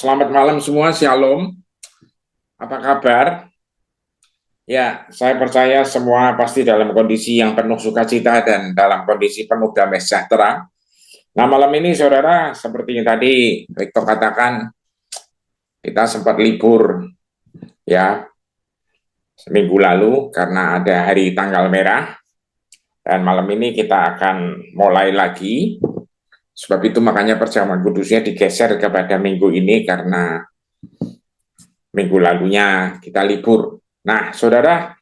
Selamat malam semua, Shalom. Apa kabar? Ya, saya percaya semua pasti dalam kondisi yang penuh sukacita dan dalam kondisi penuh damai sejahtera. Nah, malam ini, saudara, seperti yang tadi Victor katakan, kita sempat libur ya seminggu lalu karena ada hari tanggal merah. Dan malam ini kita akan mulai lagi. Sebab itu makanya perjamuan kudusnya digeser kepada minggu ini karena minggu lalunya kita libur. Nah, saudara,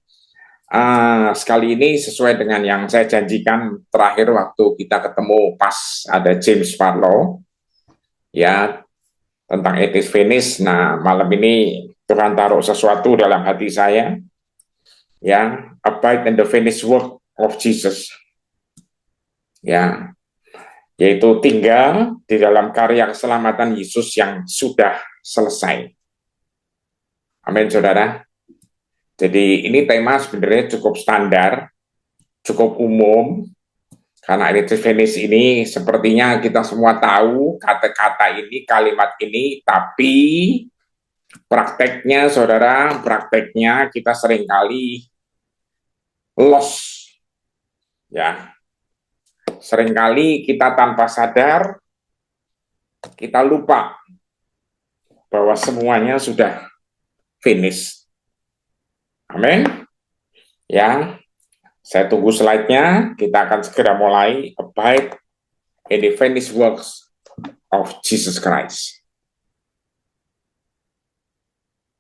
sekali ini sesuai dengan yang saya janjikan terakhir waktu kita ketemu pas ada James Farlow ya tentang etis finish. Nah, malam ini Tuhan taruh sesuatu dalam hati saya ya, abide in the finished work of Jesus ya, yaitu tinggal di dalam karya keselamatan Yesus yang sudah selesai. Amin, saudara. Jadi ini tema sebenarnya cukup standar, cukup umum, karena edited finish ini sepertinya kita semua tahu kata-kata ini, kalimat ini, tapi prakteknya, saudara, prakteknya kita seringkali lost, ya. Seringkali kita tanpa sadar, kita lupa bahwa semuanya sudah finish. Amin. Ya, saya tunggu slide-nya, kita akan segera mulai. Abide in the finished works of Jesus Christ.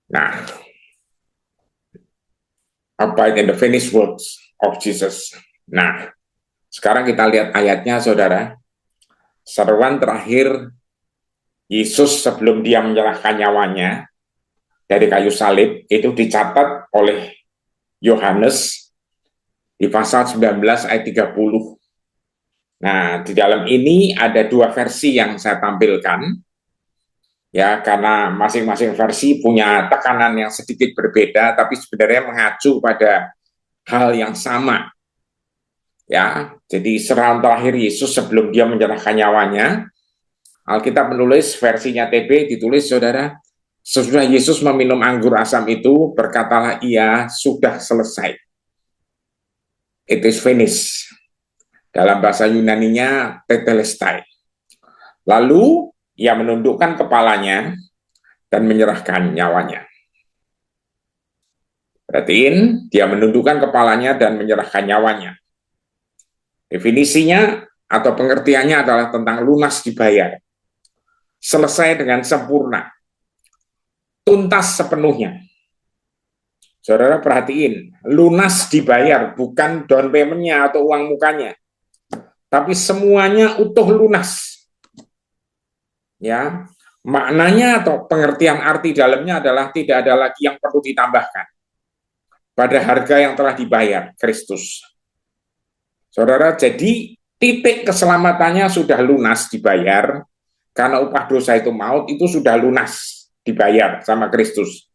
Nah, abide in the finished works of Jesus. Nah, sekarang kita lihat ayatnya, saudara. Seruan terakhir Yesus sebelum dia menyerahkan nyawanya dari kayu salib itu dicatat oleh Yohanes di pasal 19 ayat 30. Nah, di dalam ini ada dua versi yang saya tampilkan, ya, karena masing-masing versi punya tekanan yang sedikit berbeda, tapi sebenarnya mengacu pada hal yang sama. Ya, jadi seruan terakhir Yesus sebelum dia menyerahkan nyawanya, Alkitab menulis versinya TB ditulis, saudara, sesudah Yesus meminum anggur asam itu, berkatalah ia sudah selesai. It is finished. Dalam bahasa Yunaninya tetelestai. Lalu ia menundukkan kepalanya dan menyerahkan nyawanya. Perhatiin, dia menundukkan kepalanya dan menyerahkan nyawanya. Definisinya atau pengertiannya adalah tentang lunas dibayar. Selesai dengan sempurna. Tuntas sepenuhnya. Saudara perhatiin, lunas dibayar, bukan down payment-nya atau uang mukanya. Tapi semuanya utuh lunas. Ya, maknanya atau pengertian arti dalamnya adalah tidak ada lagi yang perlu ditambahkan pada harga yang telah dibayar Kristus. Saudara, jadi titik keselamatannya sudah lunas dibayar, karena upah dosa itu maut, itu sudah lunas dibayar sama Kristus.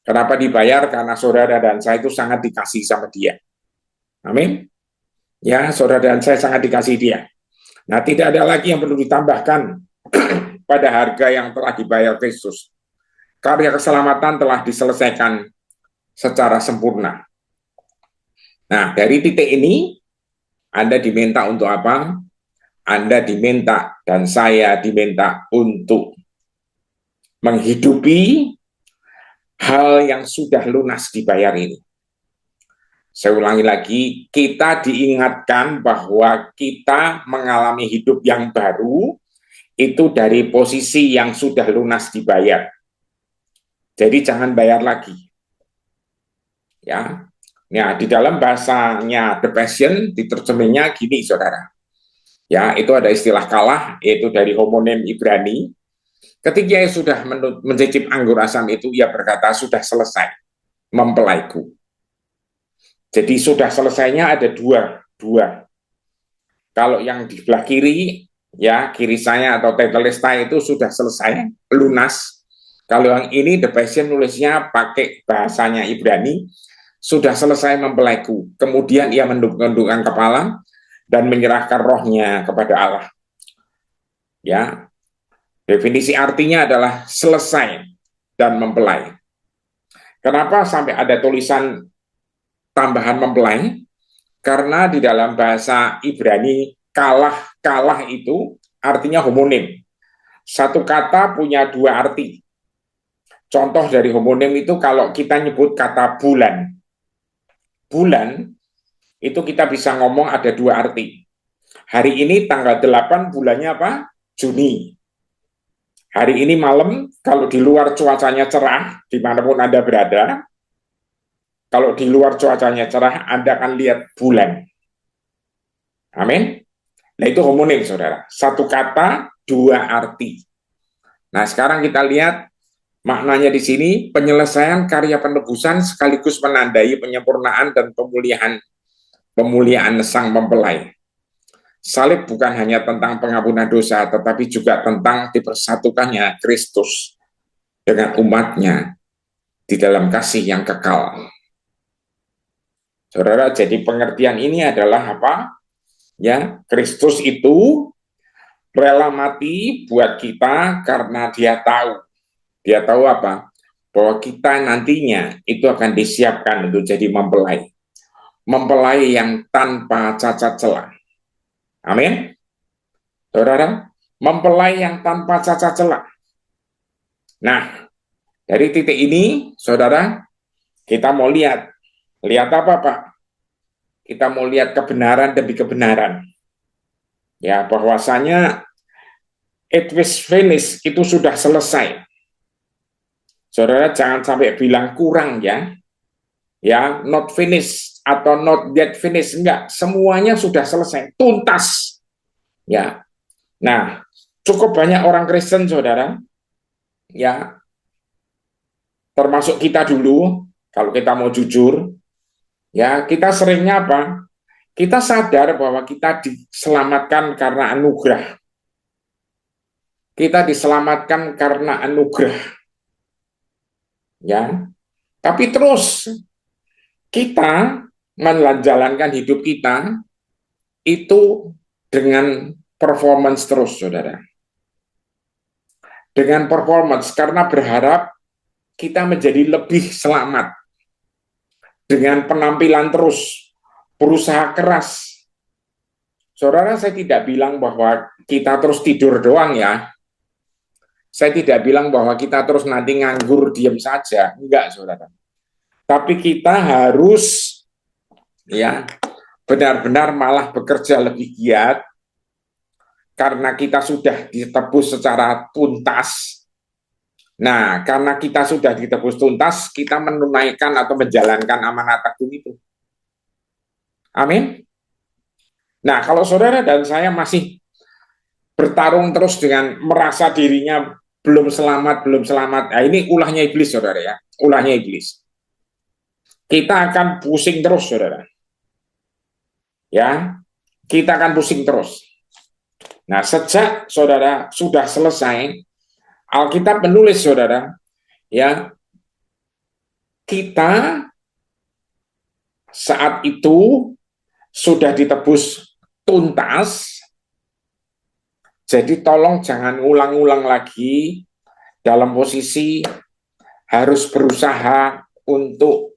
Kenapa dibayar? Karena saudara dan saya itu sangat dikasih sama dia. Amin. Ya, saudara dan saya sangat dikasih dia. Nah, tidak ada lagi yang perlu ditambahkan pada harga yang telah dibayar Kristus. Karya keselamatan telah diselesaikan secara sempurna. Nah, dari titik ini, Anda diminta untuk apa? Anda diminta dan saya diminta untuk menghidupi hal yang sudah lunas dibayar ini. Saya ulangi lagi, kita diingatkan bahwa kita mengalami hidup yang baru, itu dari posisi yang sudah lunas dibayar. Jadi jangan bayar lagi. Ya, nah, di dalam bahasanya The Passion, diterjemahnya gini, saudara. Ya, itu ada istilah kalah, yaitu dari homonim Ibrani. Ketika ia sudah mencicip anggur asam itu, ia berkata, sudah selesai, mempelaiku. Jadi sudah selesainya ada dua. Kalau yang di sebelah kiri, ya, kiri saya atau tetelestai itu sudah selesai, lunas. Kalau yang ini, The Passion nulisnya pakai bahasanya Ibrani, sudah selesai mempelaiku. Kemudian ia menundukkan kepala dan menyerahkan rohnya kepada Allah. Ya, Definisi artinya adalah selesai dan mempelai. Kenapa sampai ada tulisan tambahan mempelai? Karena di dalam bahasa Ibrani kalah itu artinya homonim. Satu kata punya dua arti. Contoh dari homonim itu kalau kita nyebut kata bulan. Bulan itu kita bisa ngomong ada dua arti. Hari ini tanggal 8 bulannya apa? Juni. Hari ini malam, kalau di luar cuacanya cerah, dimanapun Anda berada, kalau di luar cuacanya cerah, Anda akan lihat bulan. Amin. Nah itu homonim, saudara. Satu kata, dua arti. Nah sekarang kita lihat maknanya di sini, penyelesaian karya penebusan sekaligus menandai penyempurnaan dan pemuliaan sang mempelai. Salib bukan hanya tentang pengampunan dosa, tetapi juga tentang dipersatukannya Kristus dengan umatnya di dalam kasih yang kekal. Saudara, jadi pengertian ini adalah apa? Ya, Kristus itu rela mati buat kita karena dia tahu. Dia tahu apa? Bahwa kita nantinya itu akan disiapkan untuk jadi mempelai. Mempelai yang tanpa cacat celah. Amin. Saudara, mempelai yang tanpa cacat celah. Nah, dari titik ini, saudara, kita mau lihat apa, Pak? Kita mau lihat kebenaran demi kebenaran. Ya, bahwasanya it was finished, itu sudah selesai. Saudara, jangan sampai bilang kurang ya. Ya, not finished atau not yet finished, enggak, semuanya sudah selesai, tuntas. Ya. Nah, cukup banyak orang Kristen, saudara, ya, termasuk kita dulu, kalau kita mau jujur, ya, kita seringnya apa? Kita sadar bahwa kita diselamatkan karena anugerah. Kita diselamatkan karena anugerah. Ya. Tapi terus kita menjalankan hidup kita itu dengan performance terus, saudara. Dengan performance, karena berharap kita menjadi lebih selamat. Dengan penampilan terus, berusaha keras. Saudara, saya tidak bilang bahwa kita terus tidur doang ya. Saya tidak bilang bahwa kita terus nanti nganggur diam saja. Enggak, saudara. Tapi kita harus ya benar-benar malah bekerja lebih giat karena kita sudah ditebus secara tuntas. Nah, karena kita sudah ditebus tuntas, kita menunaikan atau menjalankan amanat agung itu. Amin. Nah, kalau saudara dan saya masih bertarung terus dengan merasa dirinya belum selamat, nah ini ulahnya iblis, saudara ya, ulahnya iblis. Kita akan pusing terus, saudara. Ya, kita akan pusing terus. Nah, sejak saudara sudah selesai, Alkitab menulis, saudara, ya, kita saat itu sudah ditebus tuntas, jadi tolong jangan ulang-ulang lagi dalam posisi harus berusaha untuk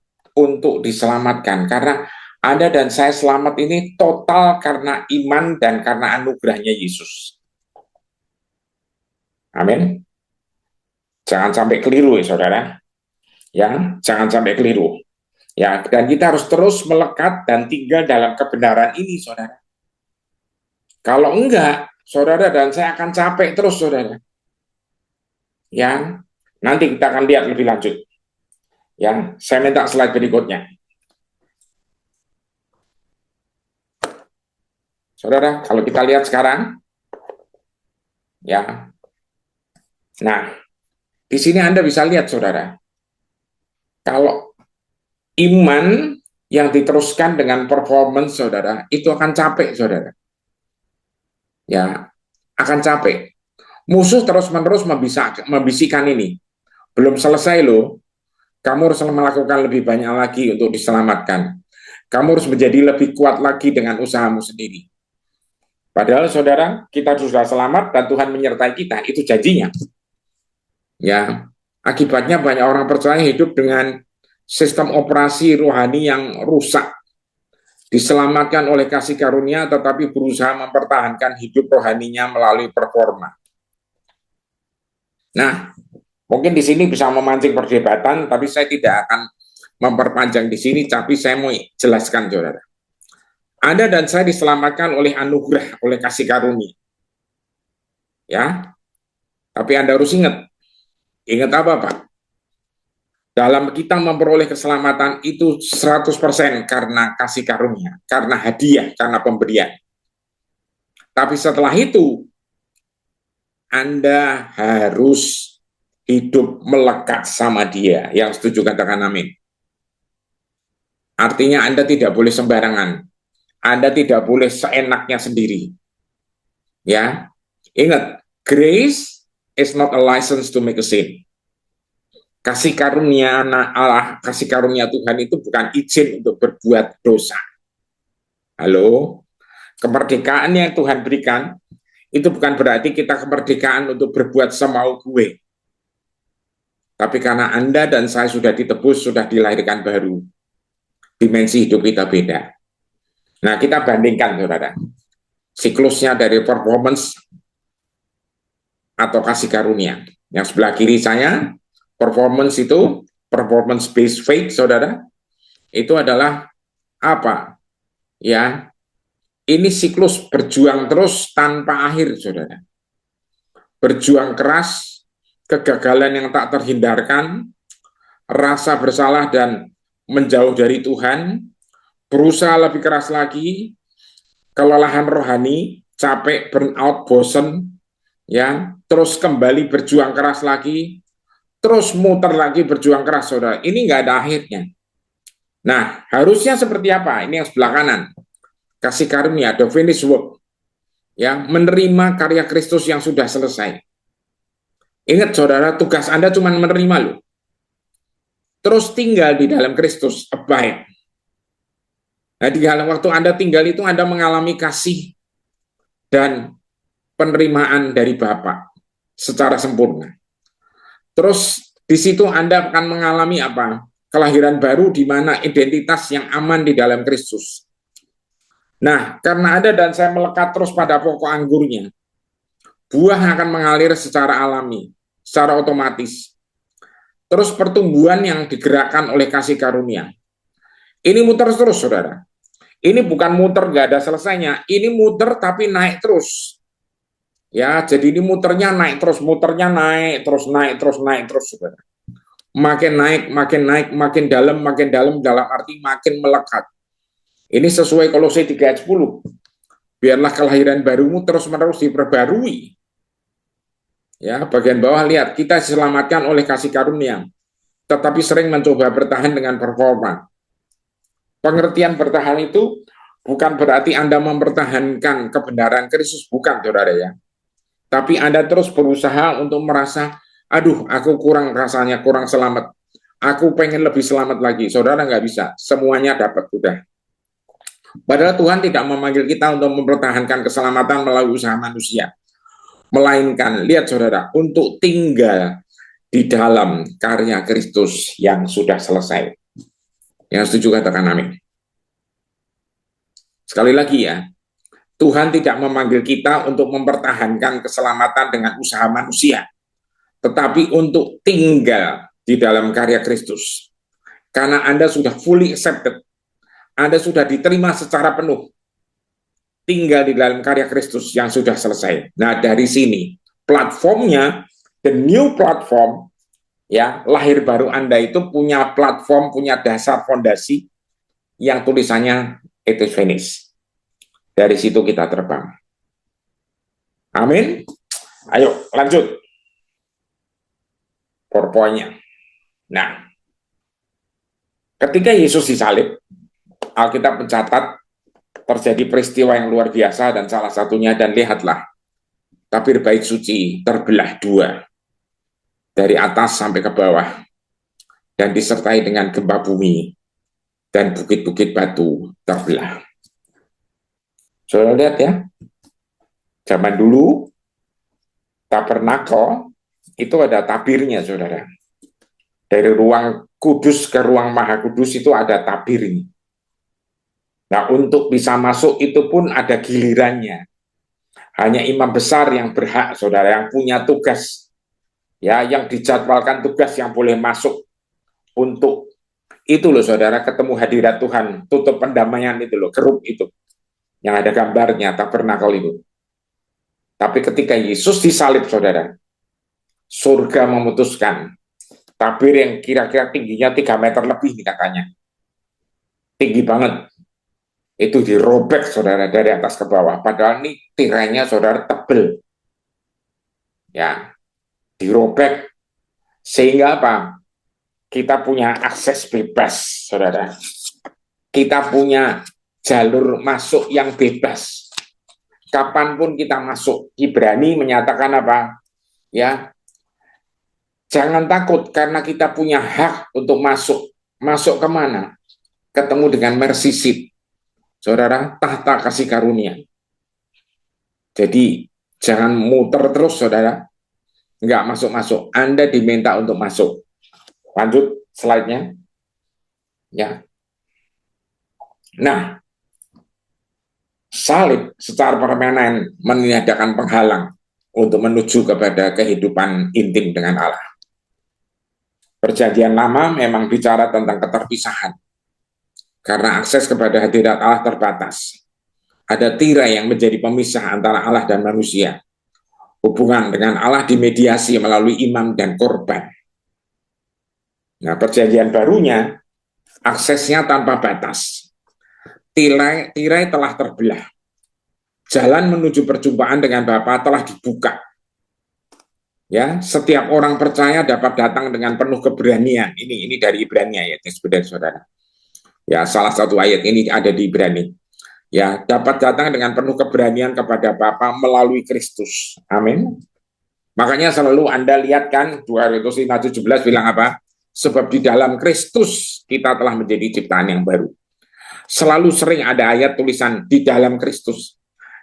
diselamatkan, karena Anda dan saya selamat ini total karena iman dan karena anugerahnya Yesus. Amin. Jangan sampai keliru ya, saudara. Ya, jangan sampai keliru. Ya, dan kita harus terus melekat dan tinggal dalam kebenaran ini, saudara. Kalau enggak, saudara dan saya akan capek terus, saudara. Ya, nanti kita akan lihat lebih lanjut. Ya, saya minta slide berikutnya. Saudara, kalau kita lihat sekarang, ya. Nah, di sini Anda bisa lihat, saudara. Kalau iman yang diteruskan dengan performance, saudara, itu akan capek, saudara. Ya, akan capek. Musuh terus-menerus membisikkan ini. Belum selesai loh. Kamu harus melakukan lebih banyak lagi untuk diselamatkan. Kamu harus menjadi lebih kuat lagi dengan usahamu sendiri. Padahal saudara, kita sudah selamat dan Tuhan menyertai kita, itu janjinya. Ya, akibatnya banyak orang percaya hidup dengan sistem operasi rohani yang rusak, diselamatkan oleh kasih karunia tetapi berusaha mempertahankan hidup rohaninya melalui performa. Nah, mungkin di sini bisa memancing perdebatan, tapi saya tidak akan memperpanjang di sini, tapi saya mau jelaskan, saudara. Anda dan saya diselamatkan oleh anugerah, oleh kasih karunia. Ya, tapi Anda harus ingat apa, Pak? Dalam kita memperoleh keselamatan itu 100% karena kasih karunia, karena hadiah, karena pemberian. Tapi setelah itu, Anda harus hidup melekat sama dia. Yang setuju katakan amin. Artinya Anda tidak boleh sembarangan. Anda tidak boleh seenaknya sendiri. Ya, ingat, grace is not a license to make a sin. Kasih karunia Allah, kasih karunia Tuhan itu bukan izin untuk berbuat dosa. Halo, kemerdekaan yang Tuhan berikan itu bukan berarti kita kemerdekaan untuk berbuat semau gue. Tapi karena Anda dan saya sudah ditebus, sudah dilahirkan baru, dimensi hidup kita beda. Nah, kita bandingkan, saudara, siklusnya dari performance atau kasih karunia. Yang sebelah kiri saya, performance itu, performance based faith, saudara, itu adalah apa? Ya, ini siklus berjuang terus tanpa akhir, saudara. Berjuang keras, kegagalan yang tak terhindarkan, rasa bersalah dan menjauh dari Tuhan, berusaha lebih keras lagi, kelelahan rohani, capek, burnout, bosen, ya, terus kembali berjuang keras lagi, terus muter lagi berjuang keras, saudara. Ini nggak ada akhirnya. Nah, harusnya seperti apa? Ini yang sebelah kanan. Kasih karunia, the finished work. Ya, menerima karya Kristus yang sudah selesai. Ingat, saudara, tugas Anda cuma menerima loh. Terus tinggal di dalam Kristus, abide. Nah, di dalam waktu Anda tinggal itu Anda mengalami kasih dan penerimaan dari Bapa secara sempurna. Terus di situ Anda akan mengalami apa? Kelahiran baru di mana identitas yang aman di dalam Kristus. Nah, karena Anda dan saya melekat terus pada pokok anggurnya, buah akan mengalir secara alami, secara otomatis. Terus pertumbuhan yang digerakkan oleh kasih karunia. Ini muter terus, saudara. Ini bukan muter nggak ada selesainya, ini muter tapi naik terus. Ya, jadi ini muternya naik terus, muternya naik terus, naik terus, naik terus, saudara. Makin naik, makin dalam arti makin melekat. Ini sesuai Kolose 3 ayat 10. Biarlah kelahiran barumu terus-menerus diperbarui. Ya, bagian bawah lihat, kita diselamatkan oleh kasih karunia, tetapi sering mencoba bertahan dengan performa. Pengertian bertahan itu bukan berarti Anda mempertahankan kebenaran Kristus, bukan, saudara ya. Tapi Anda terus berusaha untuk merasa, aduh, aku kurang rasanya, kurang selamat. Aku pengen lebih selamat lagi. Saudara nggak bisa, semuanya dapat udah. Padahal Tuhan tidak memanggil kita untuk mempertahankan keselamatan melalui usaha manusia. Melainkan, lihat saudara, untuk tinggal di dalam karya Kristus yang sudah selesai. Yang setuju katakan amin. Sekali lagi ya, Tuhan tidak memanggil kita untuk mempertahankan keselamatan dengan usaha manusia, tetapi untuk tinggal di dalam karya Kristus. Karena Anda sudah fully accepted, Anda sudah diterima secara penuh, tinggal di dalam karya Kristus yang sudah selesai. Nah, dari sini, platformnya, the new platform, ya, lahir baru Anda itu punya platform, punya dasar fondasi yang tulisannya it is finished. Dari situ kita terbang. Amin. Ayo lanjut. PowerPoint-nya. Nah, ketika Yesus disalib, Alkitab mencatat terjadi peristiwa yang luar biasa dan salah satunya, dan lihatlah, tabir bait suci terbelah dua dari atas sampai ke bawah dan disertai dengan gempa bumi dan bukit-bukit batu terbelah. Saudara lihat ya, Zaman dulu, tabernakel itu ada tabirnya, saudara. Dari ruang kudus ke ruang maha kudus itu ada tabirnya. Nah, untuk bisa masuk itu pun ada gilirannya. Hanya imam besar yang berhak, saudara, yang punya tugas, ya, yang dijadwalkan tugas yang boleh masuk untuk itu loh, saudara, ketemu hadirat Tuhan, tutup pendamaian itu loh, kerup itu, yang ada gambarnya, tabernakel itu. Tapi ketika Yesus disalib, saudara, surga memutuskan tabir yang kira-kira tingginya 3 meter lebih nih katanya. Tinggi banget. Itu dirobek, saudara, dari atas ke bawah. Padahal ini tirainya, saudara, tebel. Ya, dirobek. Sehingga apa? Kita punya akses bebas, saudara. Kita punya jalur masuk yang bebas. Kapanpun kita masuk. Ibrani menyatakan apa? Ya, jangan takut karena kita punya hak untuk masuk. Masuk kemana? Ketemu dengan mercy seat, saudara, tahta kasih karunia. Jadi jangan muter terus, saudara. Nggak masuk-masuk. Anda diminta untuk masuk. Lanjut slide-nya. Ya. Nah, salib secara permanen meniadakan penghalang untuk menuju kepada kehidupan intim dengan Allah. Perjanjian Lama memang bicara tentang keterpisahan. Karena akses kepada hadirat Allah terbatas. Ada tirai yang menjadi pemisah antara Allah dan manusia. Hubungan dengan Allah dimediasi melalui imam dan korban. Nah, perjanjian barunya, aksesnya tanpa batas. Tirai telah terbelah. Jalan menuju perjumpaan dengan Bapa telah dibuka. Ya, setiap orang percaya dapat datang dengan penuh keberanian. Ini dari Ibrani ya, saudara. Ya, salah satu ayat ini ada di Ibrani. Ya, dapat datang dengan penuh keberanian kepada Bapa melalui Kristus. Amin. Makanya selalu Anda lihat kan 2 Korintus 5:17 bilang apa? Sebab di dalam Kristus kita telah menjadi ciptaan yang baru. Selalu sering ada ayat tulisan di dalam Kristus.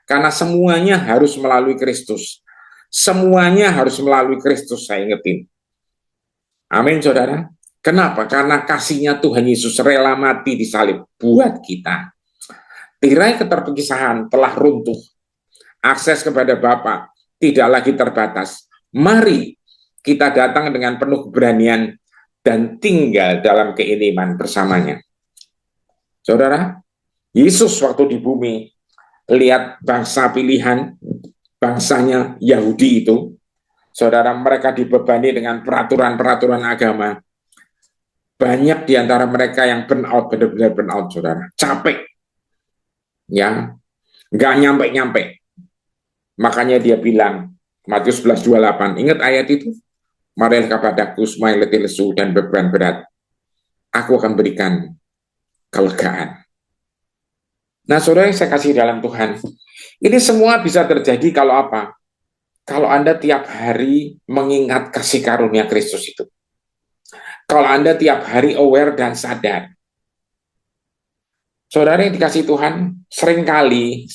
Karena semuanya harus melalui Kristus. Semuanya harus melalui Kristus, saya ingetin. Amin, saudara. Kenapa? Karena kasihnya Tuhan Yesus rela mati di salib buat kita. Tirai keterpisahan telah runtuh. Akses kepada Bapa tidak lagi terbatas. Mari kita datang dengan penuh keberanian dan tinggal dalam keiniman bersamanya. Saudara, Yesus waktu di bumi, lihat bangsa pilihan, bangsanya Yahudi itu, saudara, mereka dibebani dengan peraturan-peraturan agama. Banyak di antara mereka yang burn out, benar-benar burn out, saudara. Capek. Ya, nggak nyampe-nyampe. Makanya dia bilang, Matius 11:28, ingat ayat itu? Marilah kepadaku semua yang letih lesu dan beban berat. Aku akan berikan kelegaan. Nah, saudara yang saya kasih dalam Tuhan, ini semua bisa terjadi kalau apa? Kalau Anda tiap hari mengingat kasih karunia Kristus itu. Kalau Anda tiap hari aware dan sadar. Saudara yang dikasih Tuhan, seringkali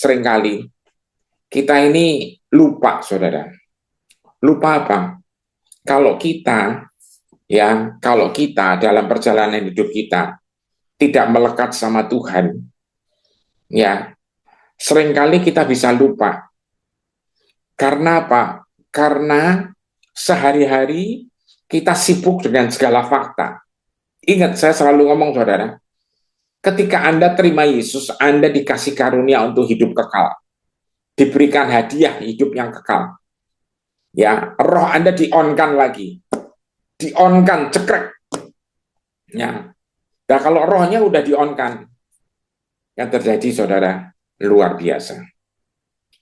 kita ini lupa, saudara. Lupa apa? Kalau kita dalam perjalanan hidup kita tidak melekat sama Tuhan, ya, seringkali kita bisa lupa. Karena apa? Karena sehari-hari kita sibuk dengan segala fakta. Ingat, saya selalu ngomong, saudara, ketika Anda terima Yesus, Anda dikasih karunia untuk hidup kekal. Diberikan hadiah hidup yang kekal. Ya, roh Anda di-on-kan lagi. Di-on-kan, cekrek. Ya. Nah, kalau rohnya udah di-on-kan, yang terjadi, saudara, luar biasa.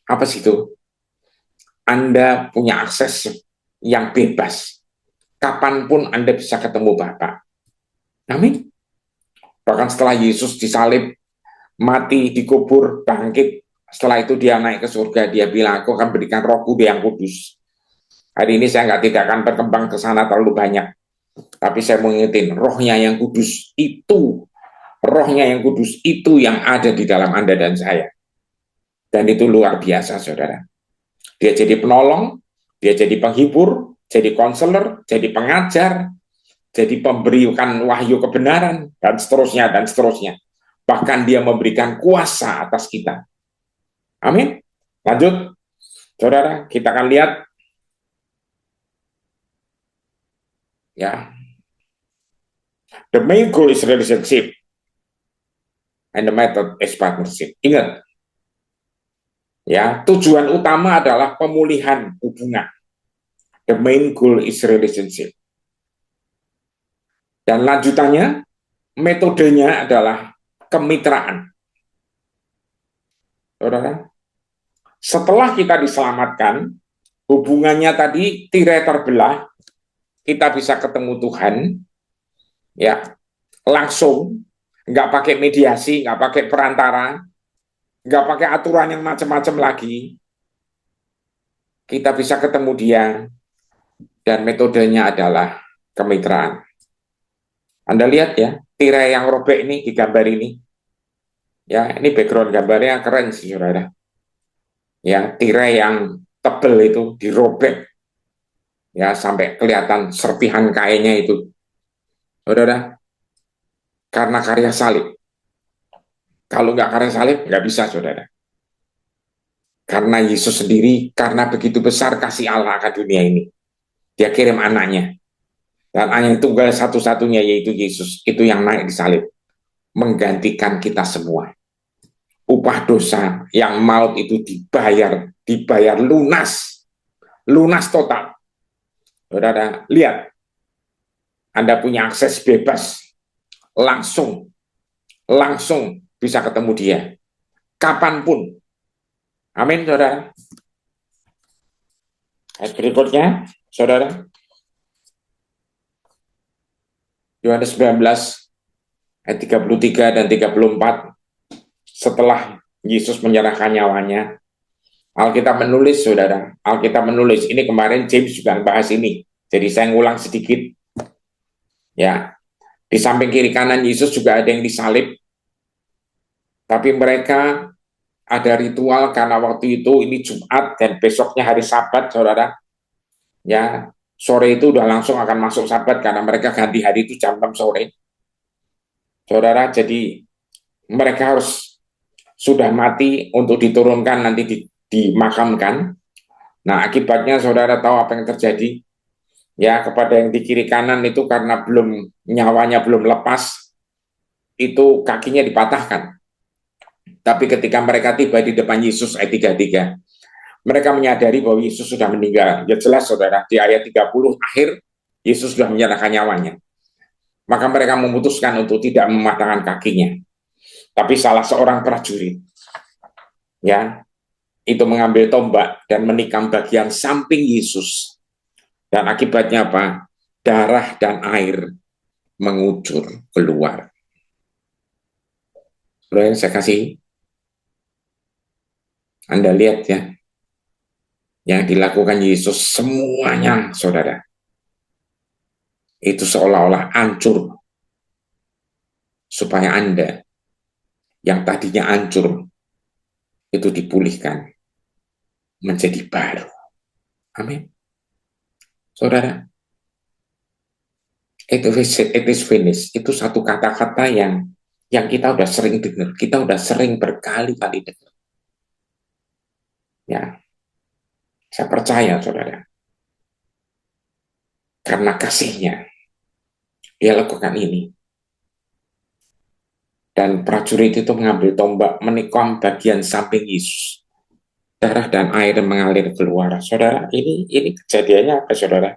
Apa sih itu? Anda punya akses yang bebas. Kapanpun Anda bisa ketemu Bapa. Amin. Bahkan setelah Yesus disalib, mati, dikubur, bangkit, setelah itu dia naik ke surga, dia bilang, aku akan berikan rohku yang kudus. Hari ini saya tidak akan berkembang ke sana terlalu banyak. Tapi saya mau ingetin, rohnya yang kudus itu yang ada di dalam Anda dan saya. Dan itu luar biasa, saudara. Dia jadi penolong, dia jadi penghibur, jadi konselor, jadi pengajar, jadi pemberikan wahyu kebenaran, dan seterusnya, dan seterusnya. Bahkan dia memberikan kuasa atas kita. Amin. Lanjut, saudara, kita akan lihat ya. The main goal is relationship and the method is partnership. Ingat, ya, tujuan utama adalah pemulihan hubungan. The main goal is relationship. Dan lanjutannya, metodenya adalah kemitraan. Saudara, setelah kita diselamatkan, hubungannya tadi tirai terbelah, kita bisa ketemu Tuhan, ya, langsung, nggak pakai mediasi, nggak pakai perantara, nggak pakai aturan yang macam-macam lagi. Kita bisa ketemu dia, dan metodenya adalah kemitraan. Anda lihat ya, tirai yang robek ini di gambar ini. Ya, ini background gambarnya keren sih, saudara. Ya, tirai yang tebel itu dirobek, ya, sampai kelihatan serpihan kainnya itu, saudara, karena karya salib. Kalau nggak karya salib, nggak bisa, saudara. Karena Yesus sendiri, karena begitu besar kasih Allah akan dunia ini, dia kirim anaknya. Dan anak tunggal satu-satunya, yaitu Yesus, itu yang naik di salib, menggantikan kita semua. Upah dosa yang maut itu dibayar lunas, lunas total. Saudara, lihat, Anda punya akses bebas, langsung bisa ketemu dia, kapanpun. Amin, saudara. Ayat berikutnya, saudara, Yohanes 19, ayat 33 dan 34, setelah Yesus menyerahkan nyawanya, Alkitab menulis, saudara, Alkitab menulis, ini kemarin James juga bahas ini, jadi saya ngulang sedikit, ya, di samping kiri kanan Yesus juga ada yang disalib, tapi mereka ada ritual karena waktu itu ini Jumat dan besoknya hari Sabat, saudara, ya, sore itu udah langsung akan masuk Sabat karena mereka ganti hari itu jam 6 sore, saudara, jadi mereka harus sudah mati untuk diturunkan nanti dimakamkan. Nah, akibatnya saudara tahu apa yang terjadi? Ya, kepada yang di kiri kanan itu karena nyawanya belum lepas, itu kakinya dipatahkan. Tapi ketika mereka tiba di depan Yesus, ayat 33, mereka menyadari bahwa Yesus sudah meninggal. Ya jelas, saudara, di ayat 30 akhir, Yesus sudah menyerahkan nyawanya. Maka mereka memutuskan untuk tidak mematahkan kakinya. Tapi salah seorang prajurit, ya, itu mengambil tombak dan menikam bagian samping Yesus. Dan akibatnya apa? Darah dan air mengucur keluar. Saudara yang saya kasih, Anda lihat ya, yang dilakukan Yesus semuanya, saudara, itu seolah-olah hancur, supaya Anda yang tadinya hancur itu dipulihkan menjadi baru. Amin. Saudara, it is finished. Itu satu kata-kata yang kita udah sering dengar, kita udah sering berkali-kali dengar. Ya, saya percaya, saudara, karena kasihnya, dia lakukan ini. Dan prajurit itu mengambil tombak, menikam bagian samping Yesus. Darah dan air mengalir keluar. Saudara, ini kejadiannya apa, saudara?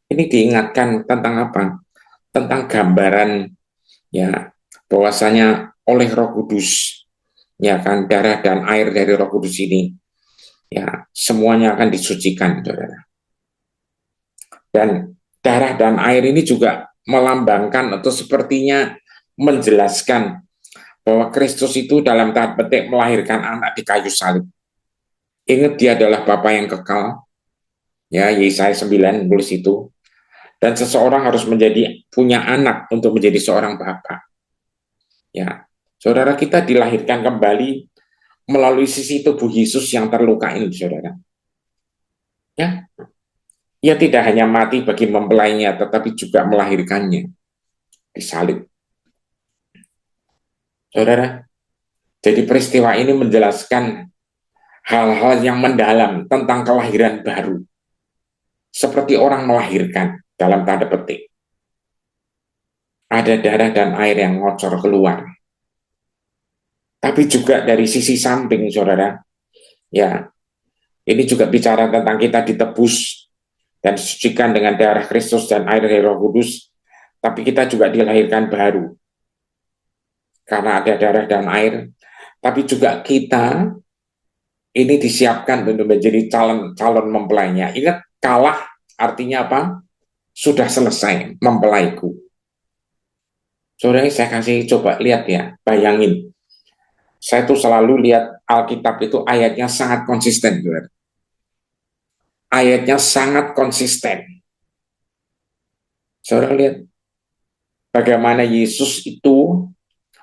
Ini diingatkan tentang apa? Tentang gambaran, ya, bahwasanya oleh Roh Kudus, ya kan, darah dan air dari Roh Kudus ini, ya, semuanya akan disucikan, saudara. Dan darah dan air ini juga melambangkan atau sepertinya menjelaskan bahwa Kristus itu dalam tanda petik melahirkan anak di kayu salib. Ingat, dia adalah Bapa yang kekal. Ya, Yesaya 9 tulis itu. Dan seseorang harus punya anak untuk menjadi seorang bapa. Ya, saudara, kita dilahirkan kembali melalui sisi tubuh Yesus yang terluka ini, saudara. Ya, ia tidak hanya mati bagi mempelainya, tetapi juga melahirkannya, disalib. Saudara, jadi peristiwa ini menjelaskan hal-hal yang mendalam tentang kelahiran baru. Seperti orang melahirkan, dalam tanda petik. Ada darah dan air yang ngocor keluar. Tapi juga dari sisi samping, saudara. Ya, ini juga bicara tentang kita ditebus dan disucikan dengan darah Kristus dan air dari Roh Kudus. Tapi kita juga dilahirkan baru. Karena ada darah dan air. Tapi juga kita ini disiapkan untuk menjadi calon mempelainya. Ingat, kalah artinya apa? Sudah selesai mempelaiku. Saudara, saya kasih coba lihat ya, bayangin. Saya tuh selalu lihat Alkitab itu ayatnya sangat konsisten, saudara. Ayatnya sangat konsisten. Saudara lihat bagaimana Yesus itu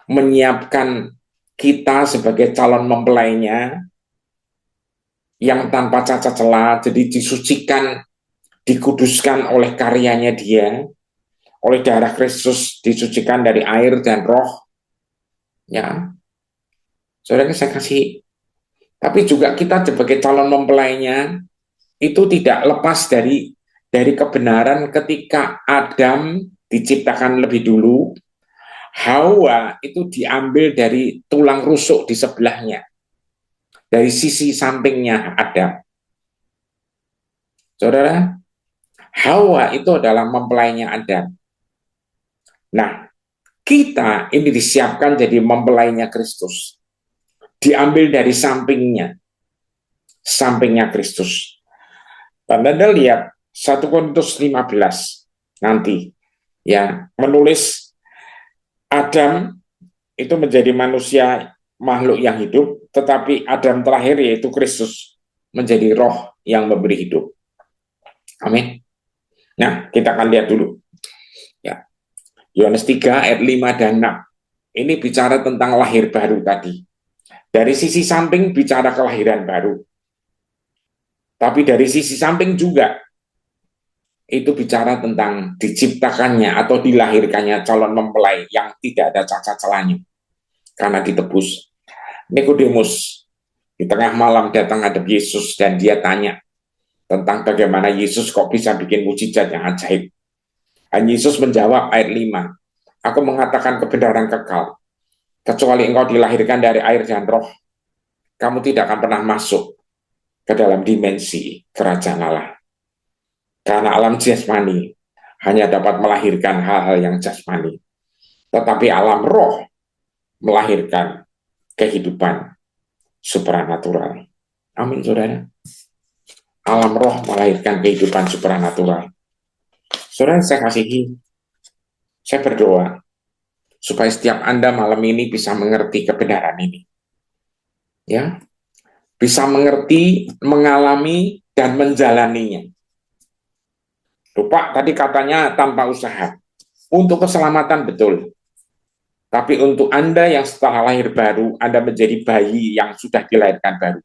menyiapkan kita sebagai calon mempelainya yang tanpa cacat celah, jadi disucikan, dikuduskan oleh karyanya dia, oleh darah Kristus, disucikan dari air dan roh. Ya, saudara, saya kasih. Tapi juga kita sebagai calon mempelainya itu tidak lepas dari kebenaran ketika Adam diciptakan lebih dulu, Hawa itu diambil dari tulang rusuk di sebelahnya, dari sisi sampingnya Adam. Saudara, Hawa itu adalah mempelainya Adam. Nah, kita ini disiapkan jadi mempelainya Kristus. Diambil dari sampingnya Kristus. Dan Anda lihat 1 Korintus 15 nanti ya, menulis Adam itu menjadi manusia, makhluk yang hidup, tetapi Adam terakhir yaitu Kristus menjadi roh yang memberi hidup. Amin. Nah, kita akan lihat dulu. Ya. Yohanes 3 ayat 5 dan 6. Ini bicara tentang lahir baru tadi. Dari sisi samping bicara kelahiran baru. Tapi dari sisi samping juga itu bicara tentang diciptakannya atau dilahirkannya calon mempelai yang tidak ada cacat celahnya karena ditebus. Nikodemus di tengah malam datang hadap Yesus dan dia tanya tentang bagaimana Yesus kok bisa bikin mujizat yang ajaib. Dan Yesus menjawab ayat 5, aku mengatakan kebenaran kekal, kecuali engkau dilahirkan dari air dan roh, kamu tidak akan pernah masuk ke dalam dimensi kerajaan Allah. Karena alam jasmani hanya dapat melahirkan hal-hal yang jasmani. Tetapi alam roh melahirkan kehidupan supranatural. Amin, saudara. Alam roh melahirkan kehidupan supranatural. Saudara, saya kasihi, saya berdoa supaya setiap Anda malam ini bisa mengerti kebenaran ini. Ya, bisa mengerti, mengalami, dan menjalaninya. Pak, tadi katanya tanpa usaha. Untuk keselamatan betul. Tapi untuk Anda yang setelah lahir baru, Anda menjadi bayi yang sudah dilahirkan baru.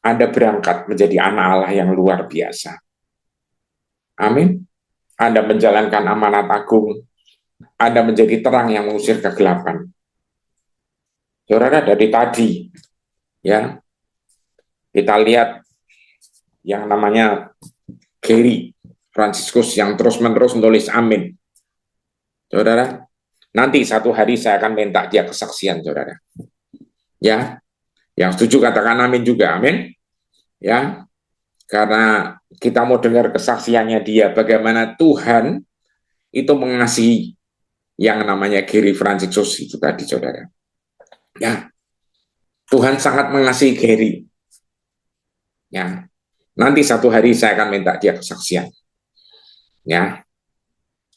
Anda berangkat menjadi anak Allah yang luar biasa. Amin. Anda menjalankan amanat agung. Anda menjadi terang yang mengusir kegelapan. Saudara, dari tadi, ya, kita lihat yang namanya Gary Franciscus yang terus-menerus menulis amin. Saudara, nanti satu hari saya akan minta dia kesaksian, saudara. Ya, yang setuju katakan amin juga, amin. Ya, karena kita mau dengar kesaksiannya dia, bagaimana Tuhan itu mengasihi yang namanya Gary Franciscus itu tadi, saudara. Ya, Tuhan sangat mengasihi Gary. Ya, nanti satu hari saya akan minta dia kesaksian. Ya,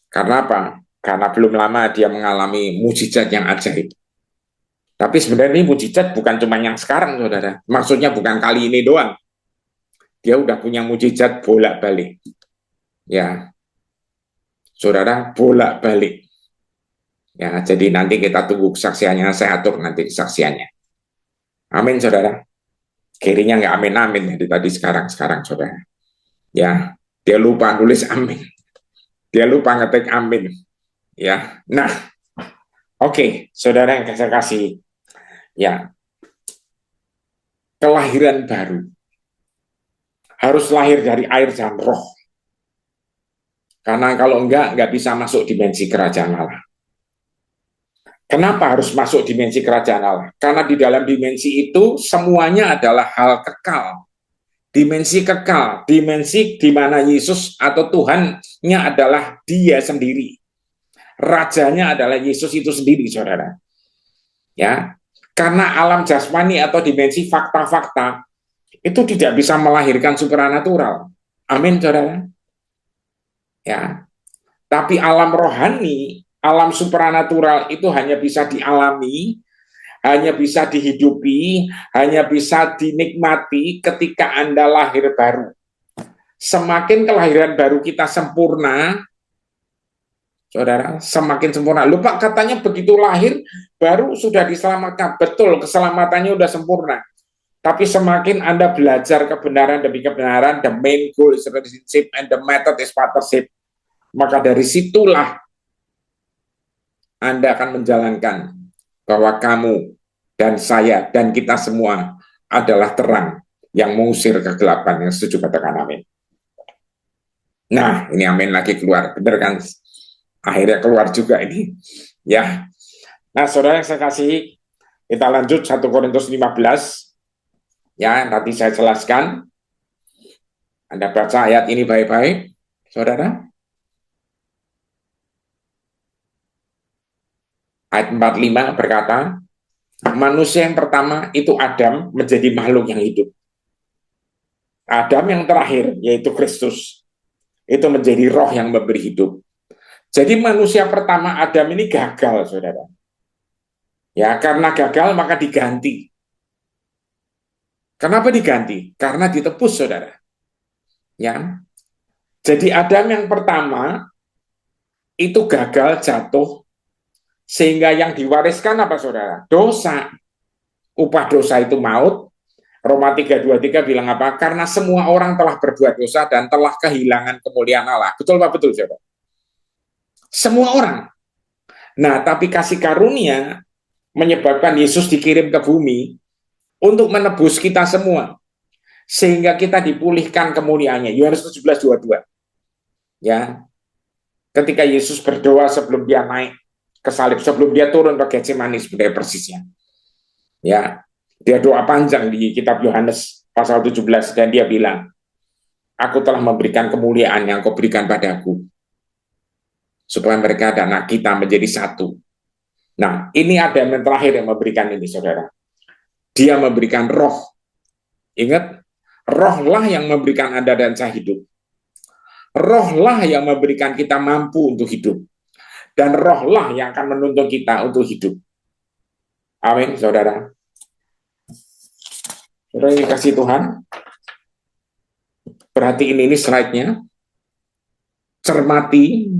karena apa? Karena belum lama dia mengalami mujizat yang ajaib. Tapi sebenarnya ini mujizat bukan cuma yang sekarang, saudara. Maksudnya bukan kali ini doang. Dia udah punya mujizat bolak-balik. Ya, saudara, bolak-balik. Ya, jadi nanti kita tunggu kesaksiannya, saya atur nanti kesaksiannya. Amin, saudara. Kirinya nggak amin-amin dari tadi sekarang, saudara. Ya, dia lupa nulis amin. Dia lupa ngetik amin. Ya, nah, oke, saudara yang saya kasih. Ya, kelahiran baru harus lahir dari air dan roh. Karena kalau nggak bisa masuk dimensi kerajaan Allah. Kenapa harus masuk dimensi kerajaan Allah? Karena di dalam dimensi itu semuanya adalah hal kekal. Dimensi kekal, dimensi di mana Yesus atau Tuhannya adalah Dia sendiri. Rajanya adalah Yesus itu sendiri, saudara. Ya, karena alam jasmani atau dimensi fakta-fakta itu tidak bisa melahirkan supranatural. Amin, saudara. Ya, tapi alam rohani, alam supranatural itu hanya bisa dialami, hanya bisa dihidupi, hanya bisa dinikmati ketika Anda lahir baru. Semakin kelahiran baru kita sempurna, saudara, semakin sempurna. Lupa katanya begitu lahir, baru sudah diselamatkan. Betul, keselamatannya sudah sempurna. Tapi semakin Anda belajar kebenaran demi kebenaran, the main goal is relationship and the method is partnership. Maka dari situlah Anda akan menjalankan bahwa kamu dan saya dan kita semua adalah terang yang mengusir kegelapan. Yang setuju katakan amin. Nah, ini amin lagi keluar. Benar kan? Akhirnya keluar juga ini. Ya. Nah, saudara yang saya kasih, kita lanjut 1 Korintus 15. Ya, nanti saya jelaskan. Anda baca ayat ini baik-baik, saudara. Ayat 45 berkata, manusia yang pertama itu Adam menjadi makhluk yang hidup. Adam yang terakhir, yaitu Kristus, itu menjadi roh yang memberi hidup. Jadi manusia pertama Adam ini gagal, saudara. Ya, karena gagal maka diganti. Kenapa diganti? Karena ditebus, saudara. Ya. Jadi Adam yang pertama itu gagal jatuh, sehingga yang diwariskan apa, saudara? Dosa. Upah dosa itu maut. Roma 3:23 bilang apa? Karena semua orang telah berbuat dosa dan telah kehilangan kemuliaan Allah. Betul Pak? Betul, saudara? Semua orang. Nah, tapi kasih karunia menyebabkan Yesus dikirim ke bumi untuk menebus kita semua, sehingga kita dipulihkan kemuliaannya. Yohanes 17:22. Ya, ketika Yesus berdoa sebelum dia naik ke salib, sebelum dia turun ke Getsemani sebenarnya persisnya. Ya, dia doa panjang di kitab Yohanes pasal 17 dan dia bilang, aku telah memberikan kemuliaan yang kau berikan padaku, supaya mereka dan kita menjadi satu. Nah, ini ada yang terakhir yang memberikan ini, saudara. Dia memberikan roh. Ingat, rohlah yang memberikan Anda dan saya hidup. Rohlah yang memberikan kita mampu untuk hidup. Dan rohlah yang akan menuntun kita untuk hidup. Amin, saudara. Saudara yang dikasihi Tuhan, perhatiin ini slide-nya. Cermati,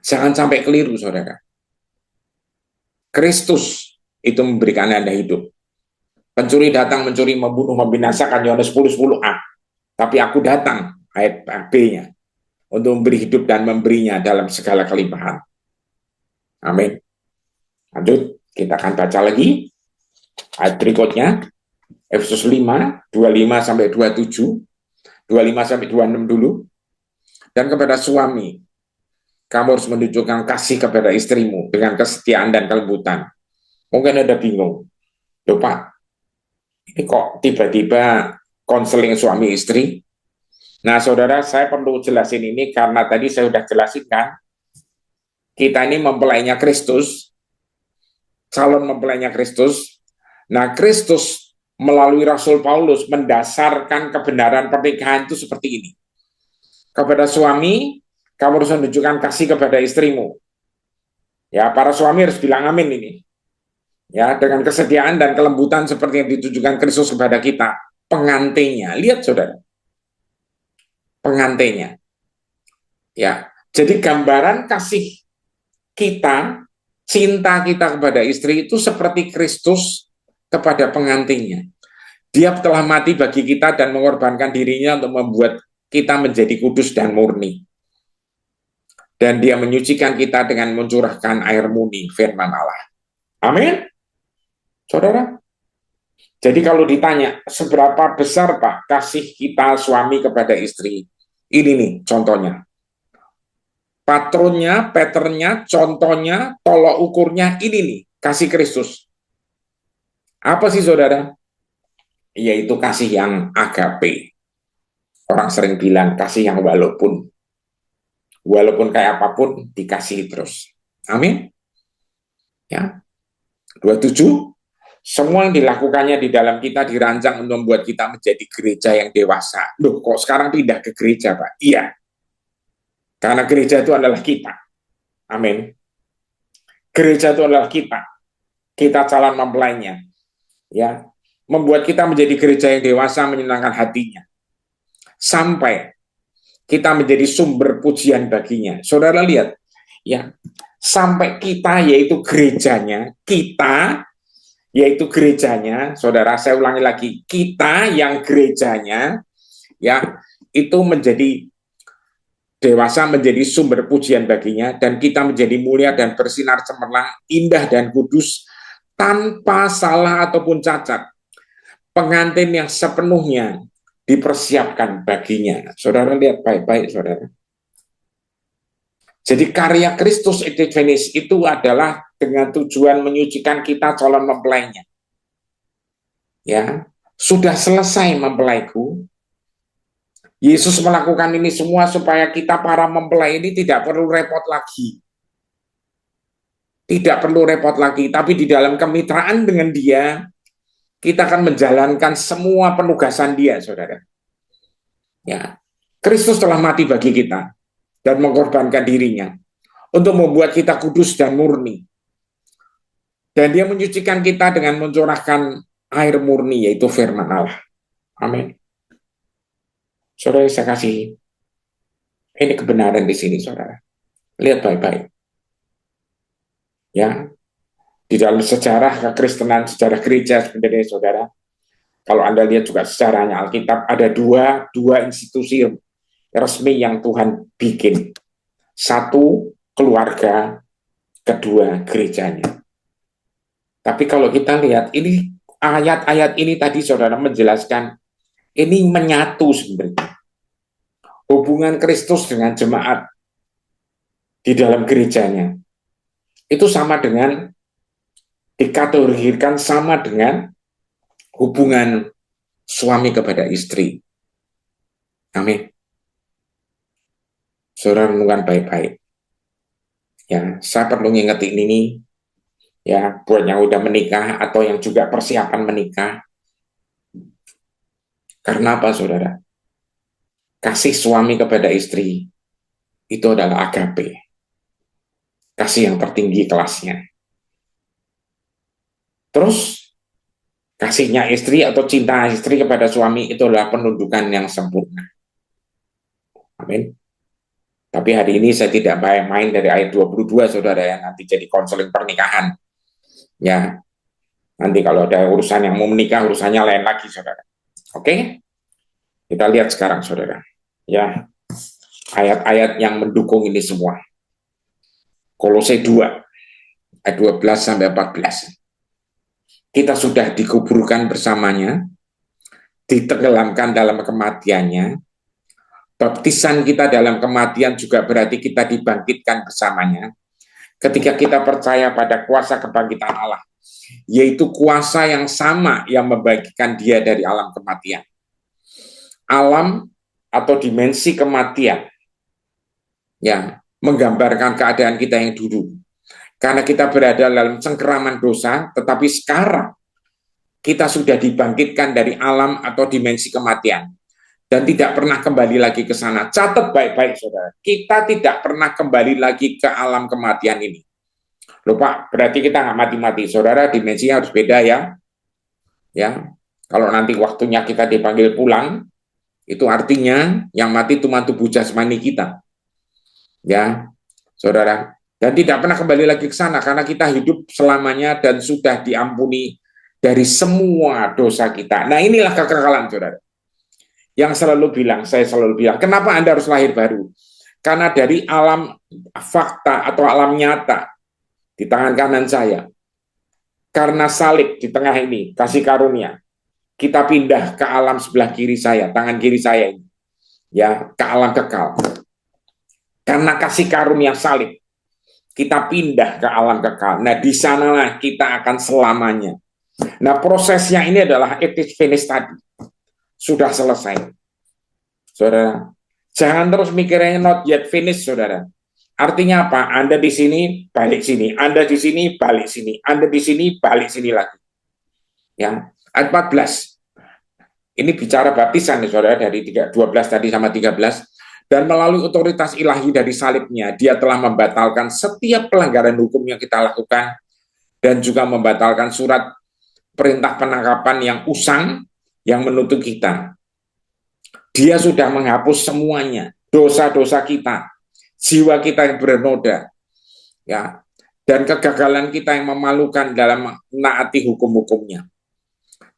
jangan sampai keliru, saudara. Kristus itu memberikan Anda hidup. Pencuri datang mencuri, membunuh, membinasakan, Yohanes 10:10a. Tapi aku datang, ayat B-nya, untuk memberi hidup dan memberinya dalam segala kelimpahan. Amin. Lanjut, kita akan baca lagi ayat berikutnya. Efesus 5, 25-27, 25-26 dulu. Dan kepada suami, kamu harus menunjukkan kasih kepada istrimu dengan kesetiaan dan kelembutan. Mungkin ada bingung. Loh Pak, ini kok tiba-tiba konseling suami istri? Nah, saudara, saya perlu jelasin ini karena tadi saya sudah jelasin kan, kita ini mempelainya Kristus, calon mempelainya Kristus. Nah, Kristus melalui Rasul Paulus mendasarkan kebenaran pernikahan itu seperti ini. Kepada suami, kamu harus menunjukkan kasih kepada istrimu. Ya, para suami harus bilang amin ini. Ya, dengan kesediaan dan kelembutan seperti yang ditujukan Kristus kepada kita. Pengantinnya, lihat saudara. Pengantinnya. Ya, jadi gambaran kasih kita, cinta kita kepada istri itu seperti Kristus kepada pengantinnya. Dia telah mati bagi kita dan mengorbankan dirinya untuk membuat kita menjadi kudus dan murni. Dan dia menyucikan kita dengan mencurahkan air murni firman Allah. Amin. Saudara, jadi kalau ditanya seberapa besar Pak kasih kita suami kepada istri, ini nih contohnya. Patronnya, patternnya, contohnya, tolok ukurnya, ini nih kasih Kristus. Apa sih saudara? Yaitu kasih yang agape. Orang sering bilang kasih yang walaupun kayak apapun dikasih terus. Amin. Ya. 27, semua yang dilakukannya di dalam kita dirancang untuk membuat kita menjadi gereja yang dewasa. Loh, kok sekarang pindah ke gereja, Pak? Iya. Karena gereja itu adalah kita. Amin. Gereja itu adalah kita. Kita calon mempelainya. Ya. Membuat kita menjadi gereja yang dewasa, menyenangkan hatinya. Sampai kita menjadi sumber pujian baginya. Saudara lihat, ya, sampai kita yaitu gerejanya, saudara, saya ulangi lagi, kita yang gerejanya, ya, itu menjadi dewasa, menjadi sumber pujian baginya, dan kita menjadi mulia dan bersinar cemerlang, indah dan kudus, tanpa salah ataupun cacat. Pengantin yang sepenuhnya dipersiapkan baginya. Saudara lihat baik-baik, saudara. Jadi karya Kristus it finished itu adalah dengan tujuan menyucikan kita calon mempelainya. Ya, sudah selesai mempelaiku. Yesus melakukan ini semua supaya kita para mempelai ini tidak perlu repot lagi. Tidak perlu repot lagi, tapi di dalam kemitraan dengan Dia, kita akan menjalankan semua penugasan Dia, saudara. Ya, Kristus telah mati bagi kita dan mengorbankan dirinya untuk membuat kita kudus dan murni. Dan Dia menyucikan kita dengan mencurahkan air murni, yaitu firman Allah. Amin. Saudara, saya kasih ini kebenaran di sini, saudara. Lihat baik-baik. Ya, di dalam sejarah kekristenan, sejarah gereja sebenarnya, saudara, kalau Anda lihat juga sejarahnya Alkitab, ada dua institusi resmi yang Tuhan bikin. Satu, keluarga, kedua, gerejanya. Tapi kalau kita lihat, ini ayat-ayat ini tadi saudara menjelaskan, ini menyatu sebenarnya. Hubungan Kristus dengan jemaat di dalam gerejanya, itu sama dengan, dikategorikan sama dengan hubungan suami kepada istri. Amin. Saudara renungkan baik-baik. Ya, saya perlu ngingetin ini, ya, buat yang udah menikah atau yang juga persiapan menikah. Karena apa, saudara? Kasih suami kepada istri itu adalah agape. Kasih yang tertinggi kelasnya. Terus, kasihnya istri atau cinta istri kepada suami itu adalah penundukan yang sempurna. Amin. Tapi hari ini saya tidak main dari ayat 22, saudara, yang nanti jadi konseling pernikahan. Ya, nanti kalau ada urusan yang mau menikah, urusannya lain lagi, saudara. Oke? Kita lihat sekarang, saudara. Ya, ayat-ayat yang mendukung ini semua. Kolose 2, ayat 12 sampai 14. Kita sudah dikuburkan bersamanya, ditenggelamkan dalam kematiannya. Baptisan kita dalam kematian juga berarti kita dibangkitkan bersamanya. Ketika kita percaya pada kuasa kebangkitan Allah, yaitu kuasa yang sama yang membagikan Dia dari alam kematian. Alam atau dimensi kematian, ya, menggambarkan keadaan kita yang dulu. Karena kita berada dalam cengkeraman dosa, tetapi sekarang kita sudah dibangkitkan dari alam atau dimensi kematian. Dan tidak pernah kembali lagi ke sana. Catat baik-baik, saudara. Kita tidak pernah kembali lagi ke alam kematian ini. Loh Pak, berarti kita nggak mati-mati. Saudara, dimensinya harus beda ya. Ya, kalau nanti waktunya kita dipanggil pulang, itu artinya yang mati cuma tubuh jasmani kita. Ya, saudara. Dan tidak pernah kembali lagi ke sana karena kita hidup selamanya dan sudah diampuni dari semua dosa kita. Nah, inilah kekekalan, saudara. Yang saya selalu bilang, kenapa Anda harus lahir baru? Karena dari alam fakta atau alam nyata di tangan kanan saya, karena salib di tengah ini, kasih karunia, kita pindah ke alam sebelah kiri saya, tangan kiri saya ini, ya, ke alam kekal. Karena kasih karunia salib, kita pindah ke alam kekal. Nah, di sanalah kita akan selamanya. Nah, prosesnya ini adalah it is finished tadi. Sudah selesai. Saudara, jangan terus mikirnya not yet finished, saudara. Artinya apa? Anda di sini, balik sini. Anda di sini, balik sini. Anda di sini, balik sini lagi. Ya, ayat 14. Ini bicara baptisan, saudara, dari 12 tadi sama 13. Dan melalui otoritas ilahi dari salibnya, dia telah membatalkan setiap pelanggaran hukum yang kita lakukan dan juga membatalkan surat perintah penangkapan yang usang yang menuntut kita. Dia sudah menghapus semuanya, dosa-dosa kita, jiwa kita yang bernoda, ya, dan kegagalan kita yang memalukan dalam menaati hukum-hukumnya.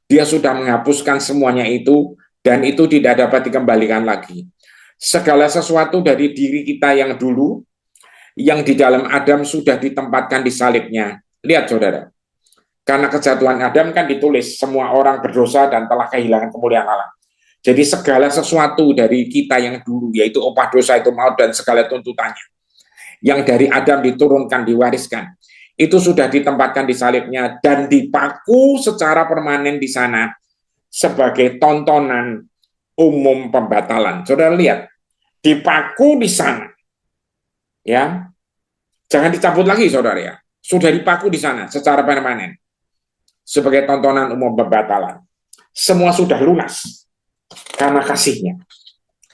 Dia sudah menghapuskan semuanya itu, dan itu tidak dapat dikembalikan lagi. Segala sesuatu dari diri kita yang dulu, yang di dalam Adam sudah ditempatkan di salibnya. Lihat, saudara. Karena kejatuhan Adam kan ditulis, semua orang berdosa dan telah kehilangan kemuliaan Allah. Jadi segala sesuatu dari kita yang dulu, yaitu upah dosa itu maut dan segala tuntutannya, yang dari Adam diturunkan, diwariskan, itu sudah ditempatkan di salibnya dan dipaku secara permanen di sana sebagai tontonan umum pembatalan. Saudara lihat, dipaku di sana, ya, jangan dicabut lagi, saudara, ya, sudah dipaku di sana secara permanen sebagai tontonan umum pembatalan. Semua sudah lunas karena kasihnya.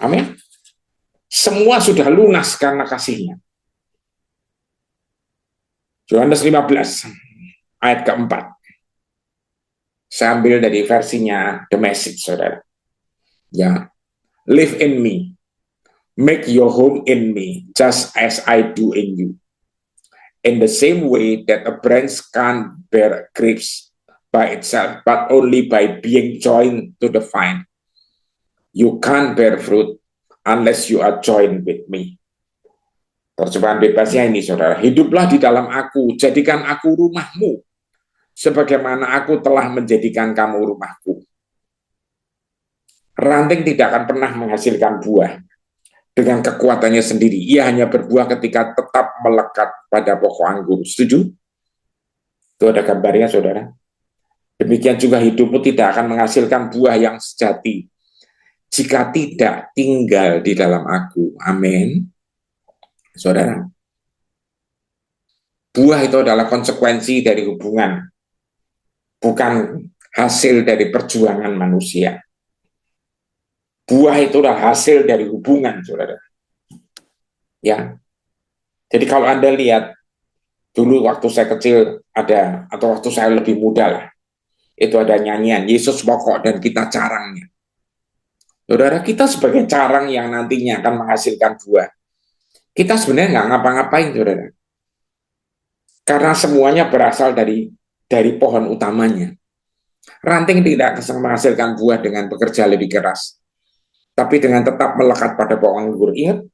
Amin. Semua sudah lunas karena kasihnya. Yohanes 15 ayat keempat. Saya ambil dari versinya The Message, saudara. Ya, live in me, make your home in me, just as I do in you. In the same way that a branch can't bear grapes by itself, but only by being joined to the vine. You can't bear fruit unless you are joined with me. Terjemahan bebasnya ini, saudara. Hiduplah di dalam aku, jadikan aku rumahmu, sebagaimana aku telah menjadikan kamu rumahku. Ranting tidak akan pernah menghasilkan buah dengan kekuatannya sendiri. Ia hanya berbuah ketika tetap melekat pada pokok anggur. Setuju? Itu ada gambarnya, saudara. Demikian juga hidupmu tidak akan menghasilkan buah yang sejati jika tidak tinggal di dalam aku. Amin. Saudara, buah itu adalah konsekuensi dari hubungan, bukan hasil dari perjuangan manusia. Buah itu adalah hasil dari hubungan, saudara. Ya, jadi kalau Anda lihat, dulu waktu saya kecil ada, atau waktu saya lebih muda lah, itu ada nyanyian, Yesus pokok dan kita carangnya. Saudara, kita sebagai carang yang nantinya akan menghasilkan buah. Kita sebenarnya nggak ngapa-ngapain, saudara. Karena semuanya berasal dari pohon utamanya. Ranting tidak akan menghasilkan buah dengan bekerja lebih keras, tapi dengan tetap melekat pada pohon anggur. Ingat,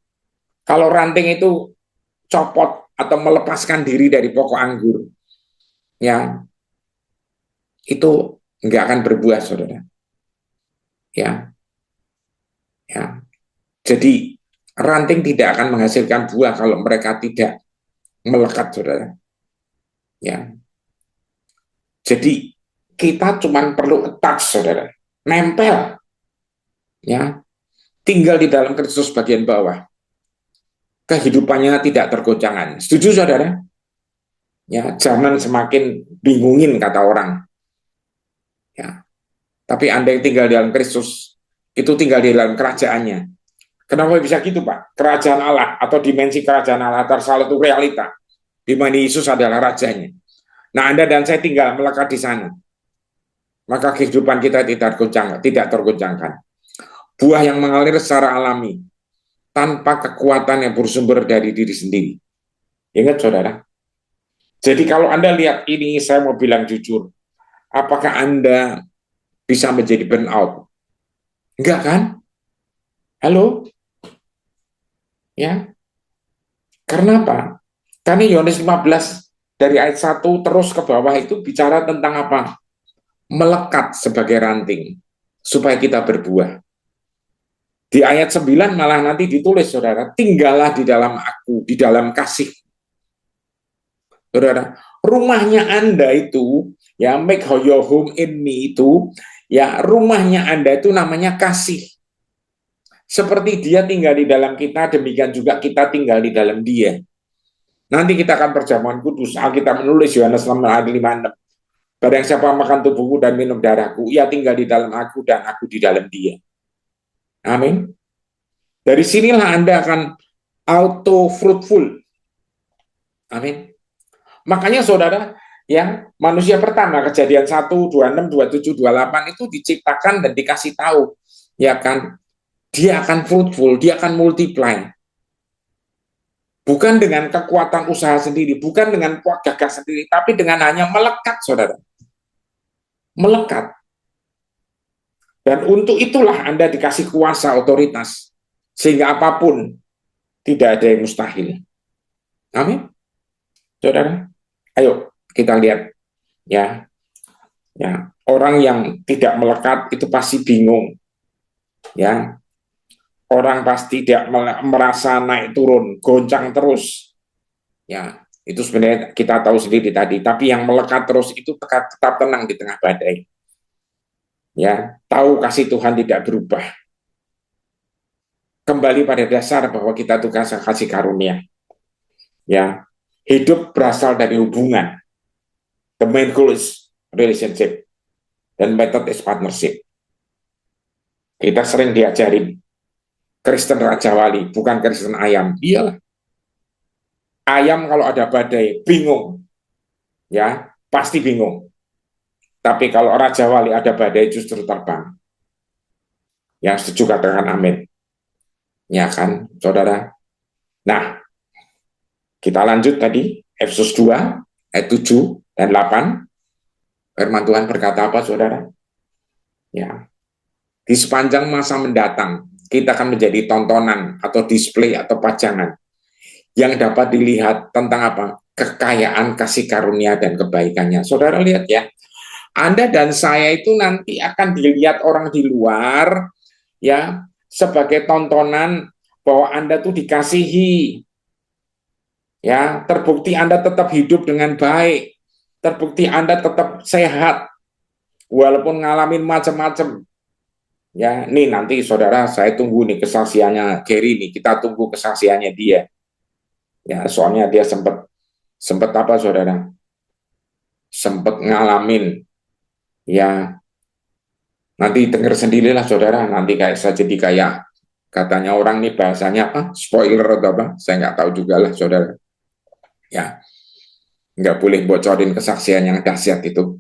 kalau ranting itu copot atau melepaskan diri dari pokok anggur, ya, itu nggak akan berbuah, saudara. Ya, ya. Jadi ranting tidak akan menghasilkan buah kalau mereka tidak melekat, saudara. Ya. Jadi kita cuma perlu attach, saudara, nempel, ya, tinggal di dalam Kristus bagian bawah. Kehidupannya tidak tergoncangkan. Setuju, saudara? Ya, jangan semakin bingungin kata orang. Ya. Tapi Anda yang tinggal di dalam Kristus, itu tinggal di dalam kerajaannya. Kenapa bisa gitu, Pak? Kerajaan Allah atau dimensi kerajaan Allah salah satu realita, di mana Yesus adalah rajanya. Nah, Anda dan saya tinggal melekat di sana. Maka kehidupan kita tidak tergoncangkan. Buah yang mengalir secara alami, tanpa kekuatan yang bersumber dari diri sendiri. Ingat, saudara. Jadi kalau Anda lihat ini, saya mau bilang jujur, apakah Anda bisa menjadi burnout? Enggak kan? Halo? Ya. Karena apa? Karena Yohanes 15 dari ayat 1 terus ke bawah itu bicara tentang apa? Melekat sebagai ranting supaya kita berbuah. Di ayat 9 malah nanti ditulis, saudara, tinggallah di dalam aku, di dalam kasih. Saudara, rumahnya Anda itu, ya, make your home in me itu, ya, rumahnya Anda itu namanya kasih. Seperti dia tinggal di dalam kita, demikian juga kita tinggal di dalam dia. Nanti kita akan perjamuan kudus. Alkitab menulis Yohanes 6 ayat 56. Barang siapa makan tubuhku dan minum darahku, ia tinggal di dalam aku dan aku di dalam dia. Amin. Dari sinilah Anda akan auto fruitful. Amin. Makanya saudara, yang manusia pertama kejadian 1, 26, 27, 28 itu diciptakan dan dikasih tahu, ya kan, dia akan fruitful, dia akan multiply. Bukan dengan kekuatan usaha sendiri, bukan dengan kuat gagah sendiri, tapi dengan hanya melekat, saudara. Melekat. Dan untuk itulah Anda dikasih kuasa, otoritas. Sehingga apapun, tidak ada yang mustahil. Amin. Saudara, ayo kita lihat. Ya, ya, orang yang tidak melekat itu pasti bingung. Ya, orang pasti tidak merasa naik turun, goncang terus. Ya, itu sebenarnya kita tahu sendiri tadi. Tapi yang melekat terus itu tetap tenang di tengah badai. Ya, tahu kasih Tuhan tidak berubah. Kembali pada dasar bahwa kita tuh kasih karunia. Ya, hidup berasal dari hubungan. The main goal is relationship, dan method is partnership. Kita sering diajarin Kristen Raja Wali, bukan Kristen ayam. Iyalah. Ayam kalau ada badai, bingung. Ya, pasti bingung. Tapi kalau Raja Wali ada badai justru terbang. Yang setuju katakan amin. Ya kan, saudara? Nah, kita lanjut tadi, Efesus 2, ayat 7 dan 8. Firman Tuhan berkata apa, saudara? Ya, di sepanjang masa mendatang, kita akan menjadi tontonan atau display atau pajangan yang dapat dilihat tentang apa? Kekayaan kasih karunia dan kebaikannya. Saudara lihat ya, Anda dan saya itu nanti akan dilihat orang di luar ya sebagai tontonan bahwa Anda tuh dikasihi. Ya, terbukti Anda tetap hidup dengan baik. Terbukti Anda tetap sehat walaupun ngalamin macam-macam. Ya, nih nanti saudara saya tunggu nih kesaksiannya Gary nih, kita tunggu kesaksiannya dia. Ya, soalnya dia sempat apa saudara? Sempat ngalamin ya, nanti dengar sendirilah saudara, nanti kayak saya jadi kayak katanya orang nih bahasanya apa? Spoiler atau apa? Saya nggak tahu juga lah saudara. Ya, nggak boleh bocorin kesaksian yang dahsyat itu.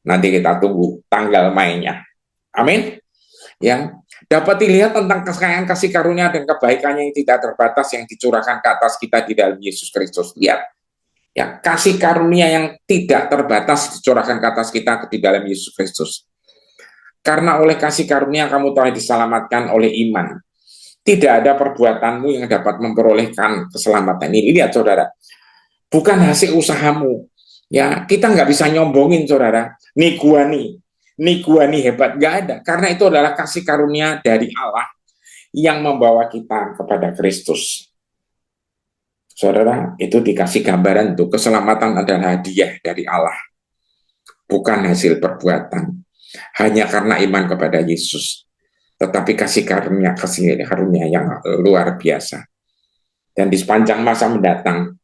Nanti kita tunggu tanggal mainnya. Amin. Yang dapat dilihat tentang kekayaan kasih karunia dan kebaikannya yang tidak terbatas yang dicurahkan ke atas kita di dalam Yesus Kristus. Lihat, ya, kasih karunia yang tidak terbatas dicurahkan ke atas kita di dalam Yesus Kristus. Karena oleh kasih karunia kamu telah diselamatkan oleh iman. Tidak ada perbuatanmu yang dapat memperolehkan keselamatan ini. Lihat saudara, bukan hasil usahamu. Ya, kita nggak bisa nyombongin saudara. Nih gua nih hebat, nggak ada. Karena itu adalah kasih karunia dari Allah yang membawa kita kepada Kristus. Saudara, itu dikasih gambaran tuh, keselamatan adalah hadiah dari Allah, bukan hasil perbuatan. Hanya karena iman kepada Yesus. Tetapi kasih karunia yang luar biasa. Dan di sepanjang masa mendatang,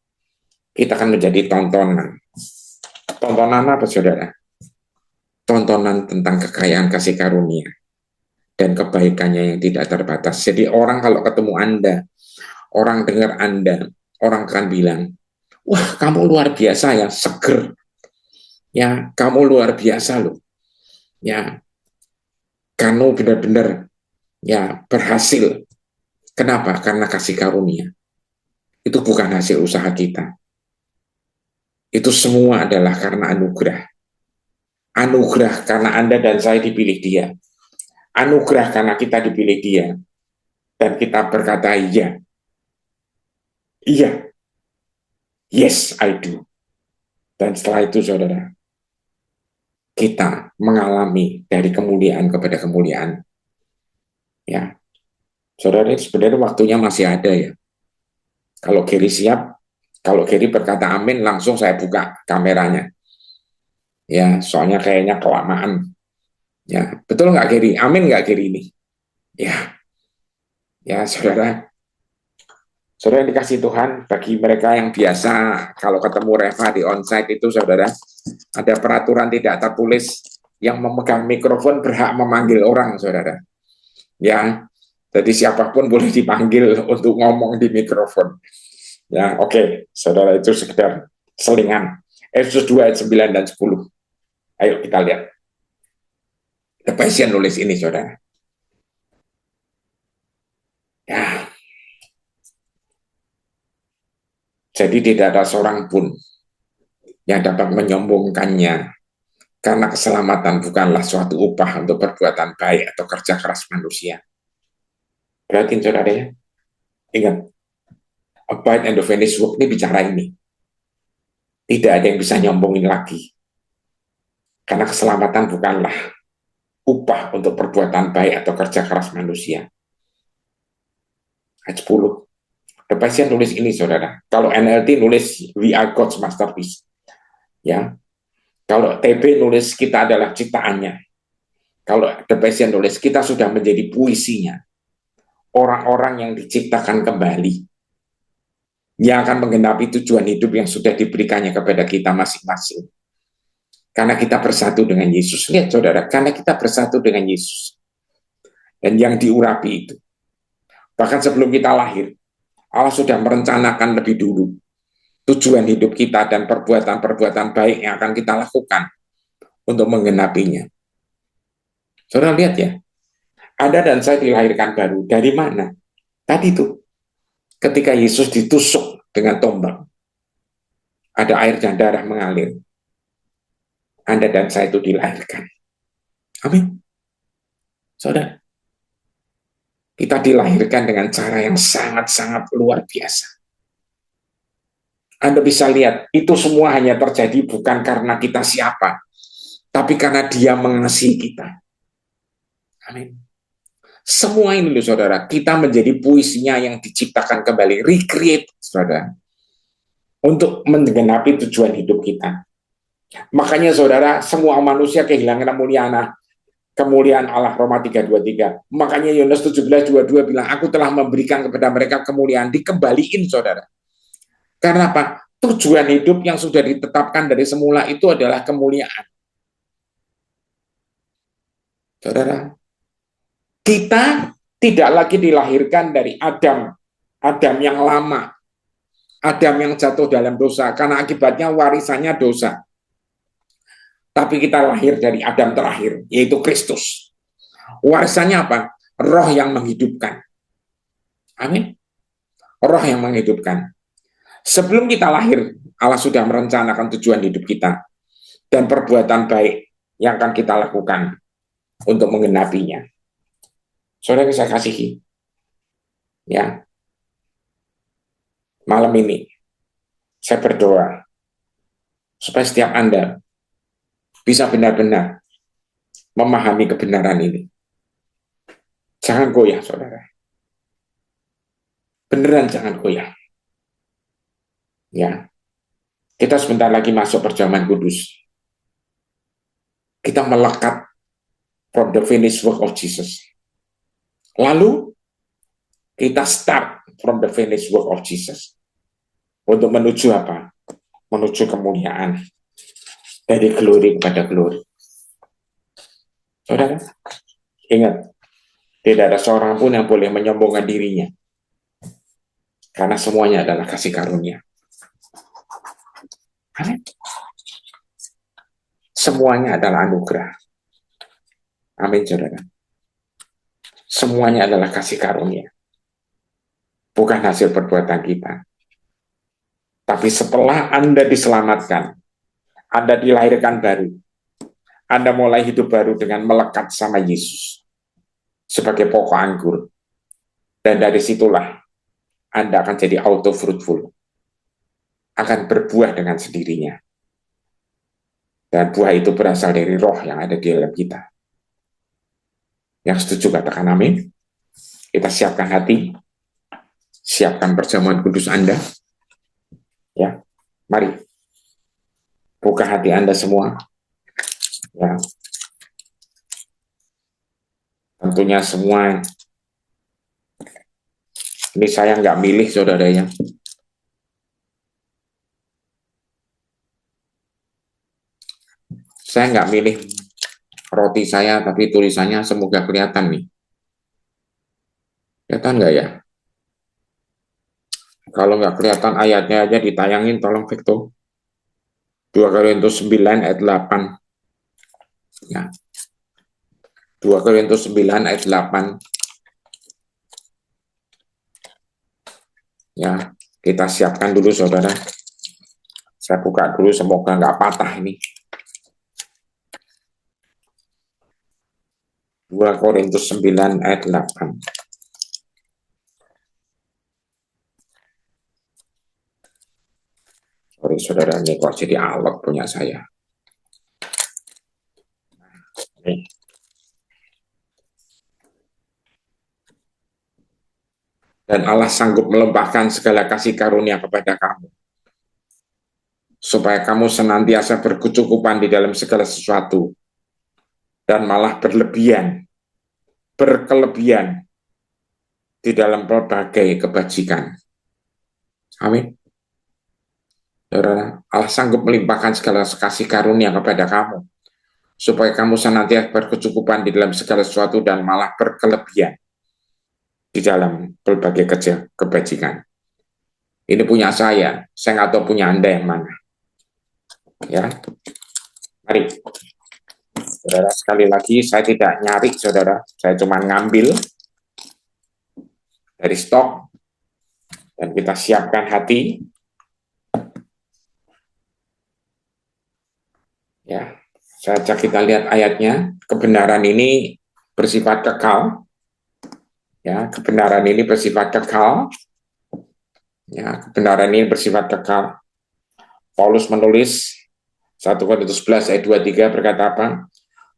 kita akan menjadi tontonan. Tontonan apa, saudara? Tontonan tentang kekayaan kasih karunia dan kebaikannya yang tidak terbatas. Jadi orang kalau ketemu Anda, orang dengar Anda, orang akan bilang, wah kamu luar biasa ya, seger. Ya, kamu luar biasa loh. Ya, kamu benar-benar ya berhasil. Kenapa? Karena kasih karunia. Itu bukan hasil usaha kita. Itu semua adalah karena anugerah. Anugerah karena Anda dan saya dipilih Dia. Anugerah karena kita dipilih Dia. Dan kita berkata iya. Iya. Yes, I do. Dan setelah itu, saudara, kita mengalami dari kemuliaan kepada kemuliaan. Ya, saudara, sebenarnya waktunya masih ada ya. Kalau Gary siap, kalau Gary berkata amin, langsung saya buka kameranya. Ya, soalnya kayaknya kelamaan. Ya, betul nggak Gary? Amin nggak Gary ini? Ya, ya saudara. Saudara dikasih Tuhan, bagi mereka yang biasa kalau ketemu Reva di onsite itu, saudara, ada peraturan tidak tertulis yang memegang mikrofon berhak memanggil orang, saudara. Ya, jadi siapapun boleh dipanggil untuk ngomong di mikrofon. Ya, oke, saudara, itu sekedar selingan. Efesus 2 ayat 9 dan 10. Ayo kita lihat. The Passion nulis ini, saudara. Ya, jadi tidak ada seorang pun yang dapat menyombongkannya, karena keselamatan bukanlah suatu upah untuk perbuatan baik atau kerja keras manusia. Berarti saudara ya, ingat, abide and the finished work ini bicara ini. Tidak ada yang bisa nyombongin lagi. Karena keselamatan bukanlah upah untuk perbuatan baik atau kerja keras manusia. Ayat 10. The Passion nulis ini, saudara. Kalau NLT nulis we are God's masterpiece. Ya. Kalau TB nulis kita adalah ciptaannya. Kalau The Passion nulis kita sudah menjadi puisinya. Orang-orang yang diciptakan kembali. Yang akan menggenapi tujuan hidup yang sudah diberikannya kepada kita masing-masing. Karena kita bersatu dengan Yesus. Lihat saudara, karena kita bersatu dengan Yesus. Dan yang diurapi itu. Bahkan sebelum kita lahir, Allah sudah merencanakan lebih dulu tujuan hidup kita dan perbuatan-perbuatan baik yang akan kita lakukan untuk menggenapinya. Saudara lihat ya, Anda dan saya dilahirkan baru. Dari mana? Tadi tuh, ketika Yesus ditusuk dengan tombak, ada air dan darah mengalir. Anda dan saya itu dilahirkan. Amin. Saudara, kita dilahirkan dengan cara yang sangat-sangat luar biasa. Anda bisa lihat, itu semua hanya terjadi bukan karena kita siapa, tapi karena Dia mengasihi kita. Amin. Semua ini loh saudara, kita menjadi puisinya yang diciptakan kembali, recreate saudara, untuk menggenapi tujuan hidup kita. Makanya saudara, semua manusia kehilangan kemuliaan Allah, Roma 3:23. Makanya Yohanes 17:22 bilang, aku telah memberikan kepada mereka kemuliaan, dikembaliin saudara. Karena apa? Tujuan hidup yang sudah ditetapkan dari semula itu adalah kemuliaan. Saudara, kita tidak lagi dilahirkan dari Adam yang lama, Adam yang jatuh dalam dosa, karena akibatnya warisannya dosa. Tapi kita lahir dari Adam terakhir, yaitu Kristus. Warisannya apa? Roh yang menghidupkan. Amin. Roh yang menghidupkan. Sebelum kita lahir, Allah sudah merencanakan tujuan hidup kita dan perbuatan baik yang akan kita lakukan untuk menggenapinya. Saudara saya kasihi, ya, malam ini saya berdoa supaya setiap Anda bisa benar-benar memahami kebenaran ini. Jangan goyah, saudara. Beneran jangan goyah. Ya, kita sebentar lagi masuk perjamuan kudus. Kita melekat from the finished work of Jesus. Lalu kita start from the finished work of Jesus. Untuk menuju apa? Menuju kemuliaan. Dari glory kepada glory. Saudara, ingat, tidak ada seorang pun yang boleh menyombongkan dirinya. Karena semuanya adalah kasih karunia. Amin. Semuanya adalah anugerah. Amin, saudara. Semuanya adalah kasih karunia. Bukan hasil perbuatan kita. Tapi setelah Anda diselamatkan, Anda dilahirkan baru, Anda mulai hidup baru dengan melekat sama Yesus sebagai pokok anggur. Dan dari situlah Anda akan jadi auto fruitful, akan berbuah dengan sendirinya. Dan buah itu berasal dari roh yang ada di dalam kita. Yang setuju katakan amin. Kita siapkan hati, siapkan perjamuan kudus Anda. Ya, mari buka hati Anda semua. Ya, tentunya semua. Ini saya nggak milih saudara ya. Saya nggak milih roti saya, tapi tulisannya semoga kelihatan nih. Kelihatan nggak ya? Kalau nggak kelihatan ayatnya aja ditayangin, tolong Victor. 2 Korintus 9 ayat 8. Ya. 2 Korintus 9 ayat 8. Ya, kita siapkan dulu saudara. Saya buka dulu, semoga nggak patah ini. 2 Korintus 9 ayat 8. Sorry saudara, ini kok jadi alot punya saya. Oke. Dan Allah sanggup melimpahkan segala kasih karunia kepada kamu, supaya kamu senantiasa berkecukupan di dalam segala sesuatu, dan malah berkelebihan di dalam berbagai kebajikan. Amin. Saudara, Allah sanggup melimpahkan segala kasih karunia kepada kamu, supaya kamu senantiasa berkecukupan di dalam segala sesuatu dan malah berkelebihan di dalam berbagai kebajikan. Ini punya saya nggak tahu punya Anda yang mana. Ya, mari. Saudara, sekali lagi saya tidak nyari saudara, saya cuma ngambil dari stok dan kita siapkan hati. Ya, saya ajak kita lihat ayatnya. Kebenaran ini bersifat kekal. Ya, kebenaran ini bersifat kekal. Ya, kebenaran ini bersifat kekal. Paulus menulis 1 Korintus 11 ayat 23 berkata apa?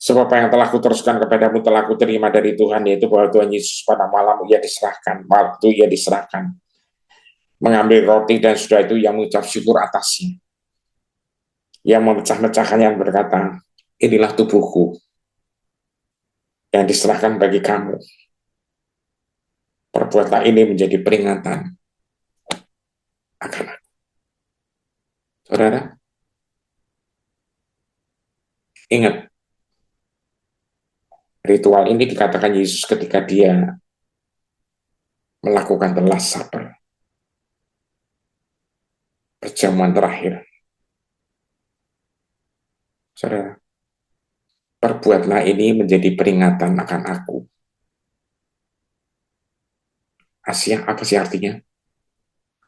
Sebab apa yang telah kuteruskan kepadamu telah kuterima dari Tuhan, yaitu bahwa Tuhan Yesus pada malam ia diserahkan, waktu ia diserahkan, mengambil roti dan sudah itu yang mengucap syukur atasnya. Yang memecah-mecahkannya berkata, inilah tubuhku yang diserahkan bagi kamu. Perbuatlah ini menjadi peringatan akan aku. Saudara, ingat, ritual ini dikatakan Yesus ketika dia melakukan the last supper, perjamuan terakhir. Saudara, perbuatlah ini menjadi peringatan akan aku. Asia, apa sih artinya?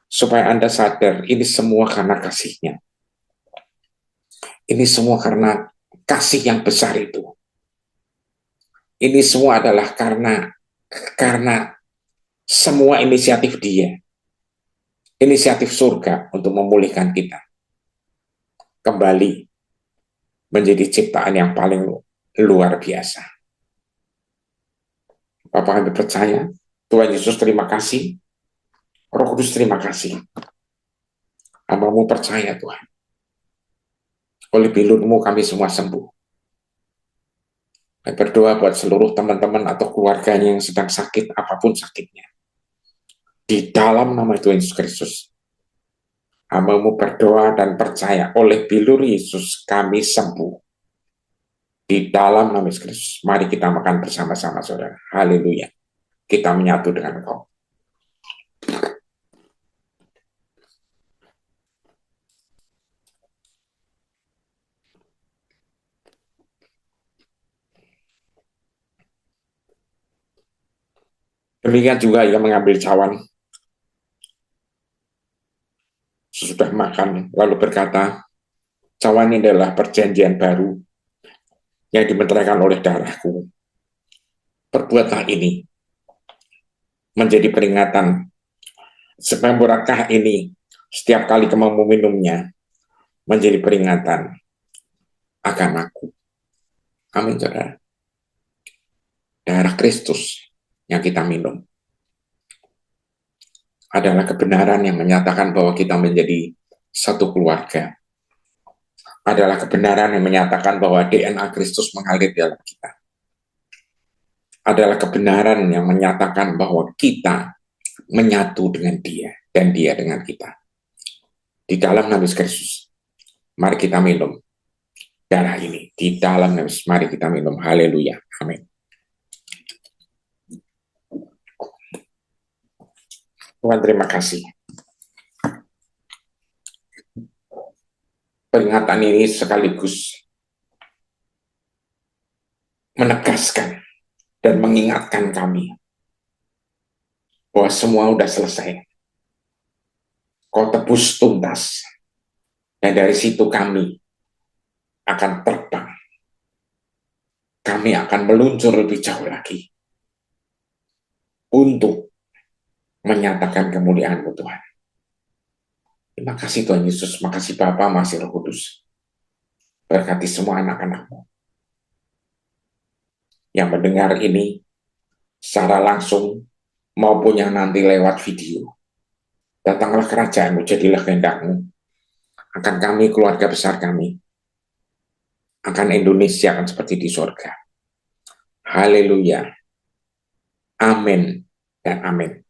Supaya Anda sadar, ini semua karena kasihnya. Ini semua karena kasih yang besar itu. Ini semua adalah karena semua inisiatif dia. Inisiatif surga untuk memulihkan kita. Kembali menjadi ciptaan yang paling luar biasa. Bapak kami percaya, Tuhan Yesus terima kasih, Roh Kudus terima kasih. Hamba-Mu percaya Tuhan, oleh bilur-Mu kami semua sembuh. Saya berdoa buat seluruh teman-teman atau keluarganya yang sedang sakit, apapun sakitnya. Di dalam nama Tuhan Yesus Kristus, hamba-Mu berdoa dan percaya oleh bilur Yesus kami sembuh. Di dalam nama Yesus Kristus, mari kita makan bersama-sama saudara. Haleluya. Kita menyatu dengan Engkau. Demikian juga ia mengambil cawan sesudah makan, lalu berkata, cawan ini adalah perjanjian baru yang dimeteraikan oleh darahku. Perbuatlah ini menjadi peringatan, sebab berkah ini setiap kali kamu meminumnya menjadi peringatan akan aku. Amin, saudara. Darah Kristus yang kita minum adalah kebenaran yang menyatakan bahwa kita menjadi satu keluarga. Adalah kebenaran yang menyatakan bahwa DNA Kristus mengalir dalam kita. Adalah kebenaran yang menyatakan bahwa kita menyatu dengan Dia dan Dia dengan kita. Di dalam nama Kristus, mari kita minum darah ini. Di dalam nama Yesus, mari kita minum. Haleluya. Amin. Tuhan, terima kasih. Peringatan ini sekaligus menegaskan dan mengingatkan kami bahwa semua sudah selesai. Kau tebus tuntas. Dan dari situ kami akan terbang. Kami akan meluncur lebih jauh lagi untuk menyatakan kemuliaan-Mu, Tuhan. Terima kasih Tuhan Yesus, makasih Bapa, makasih Roh Kudus. Berkati semua anak-anak-Mu yang mendengar ini secara langsung maupun yang nanti lewat video. Datanglah kerajaan-Mu, jadilah kehendak-Mu akan kami, keluarga besar kami, akan Indonesia akan seperti di surga. Haleluya. Amin dan amin.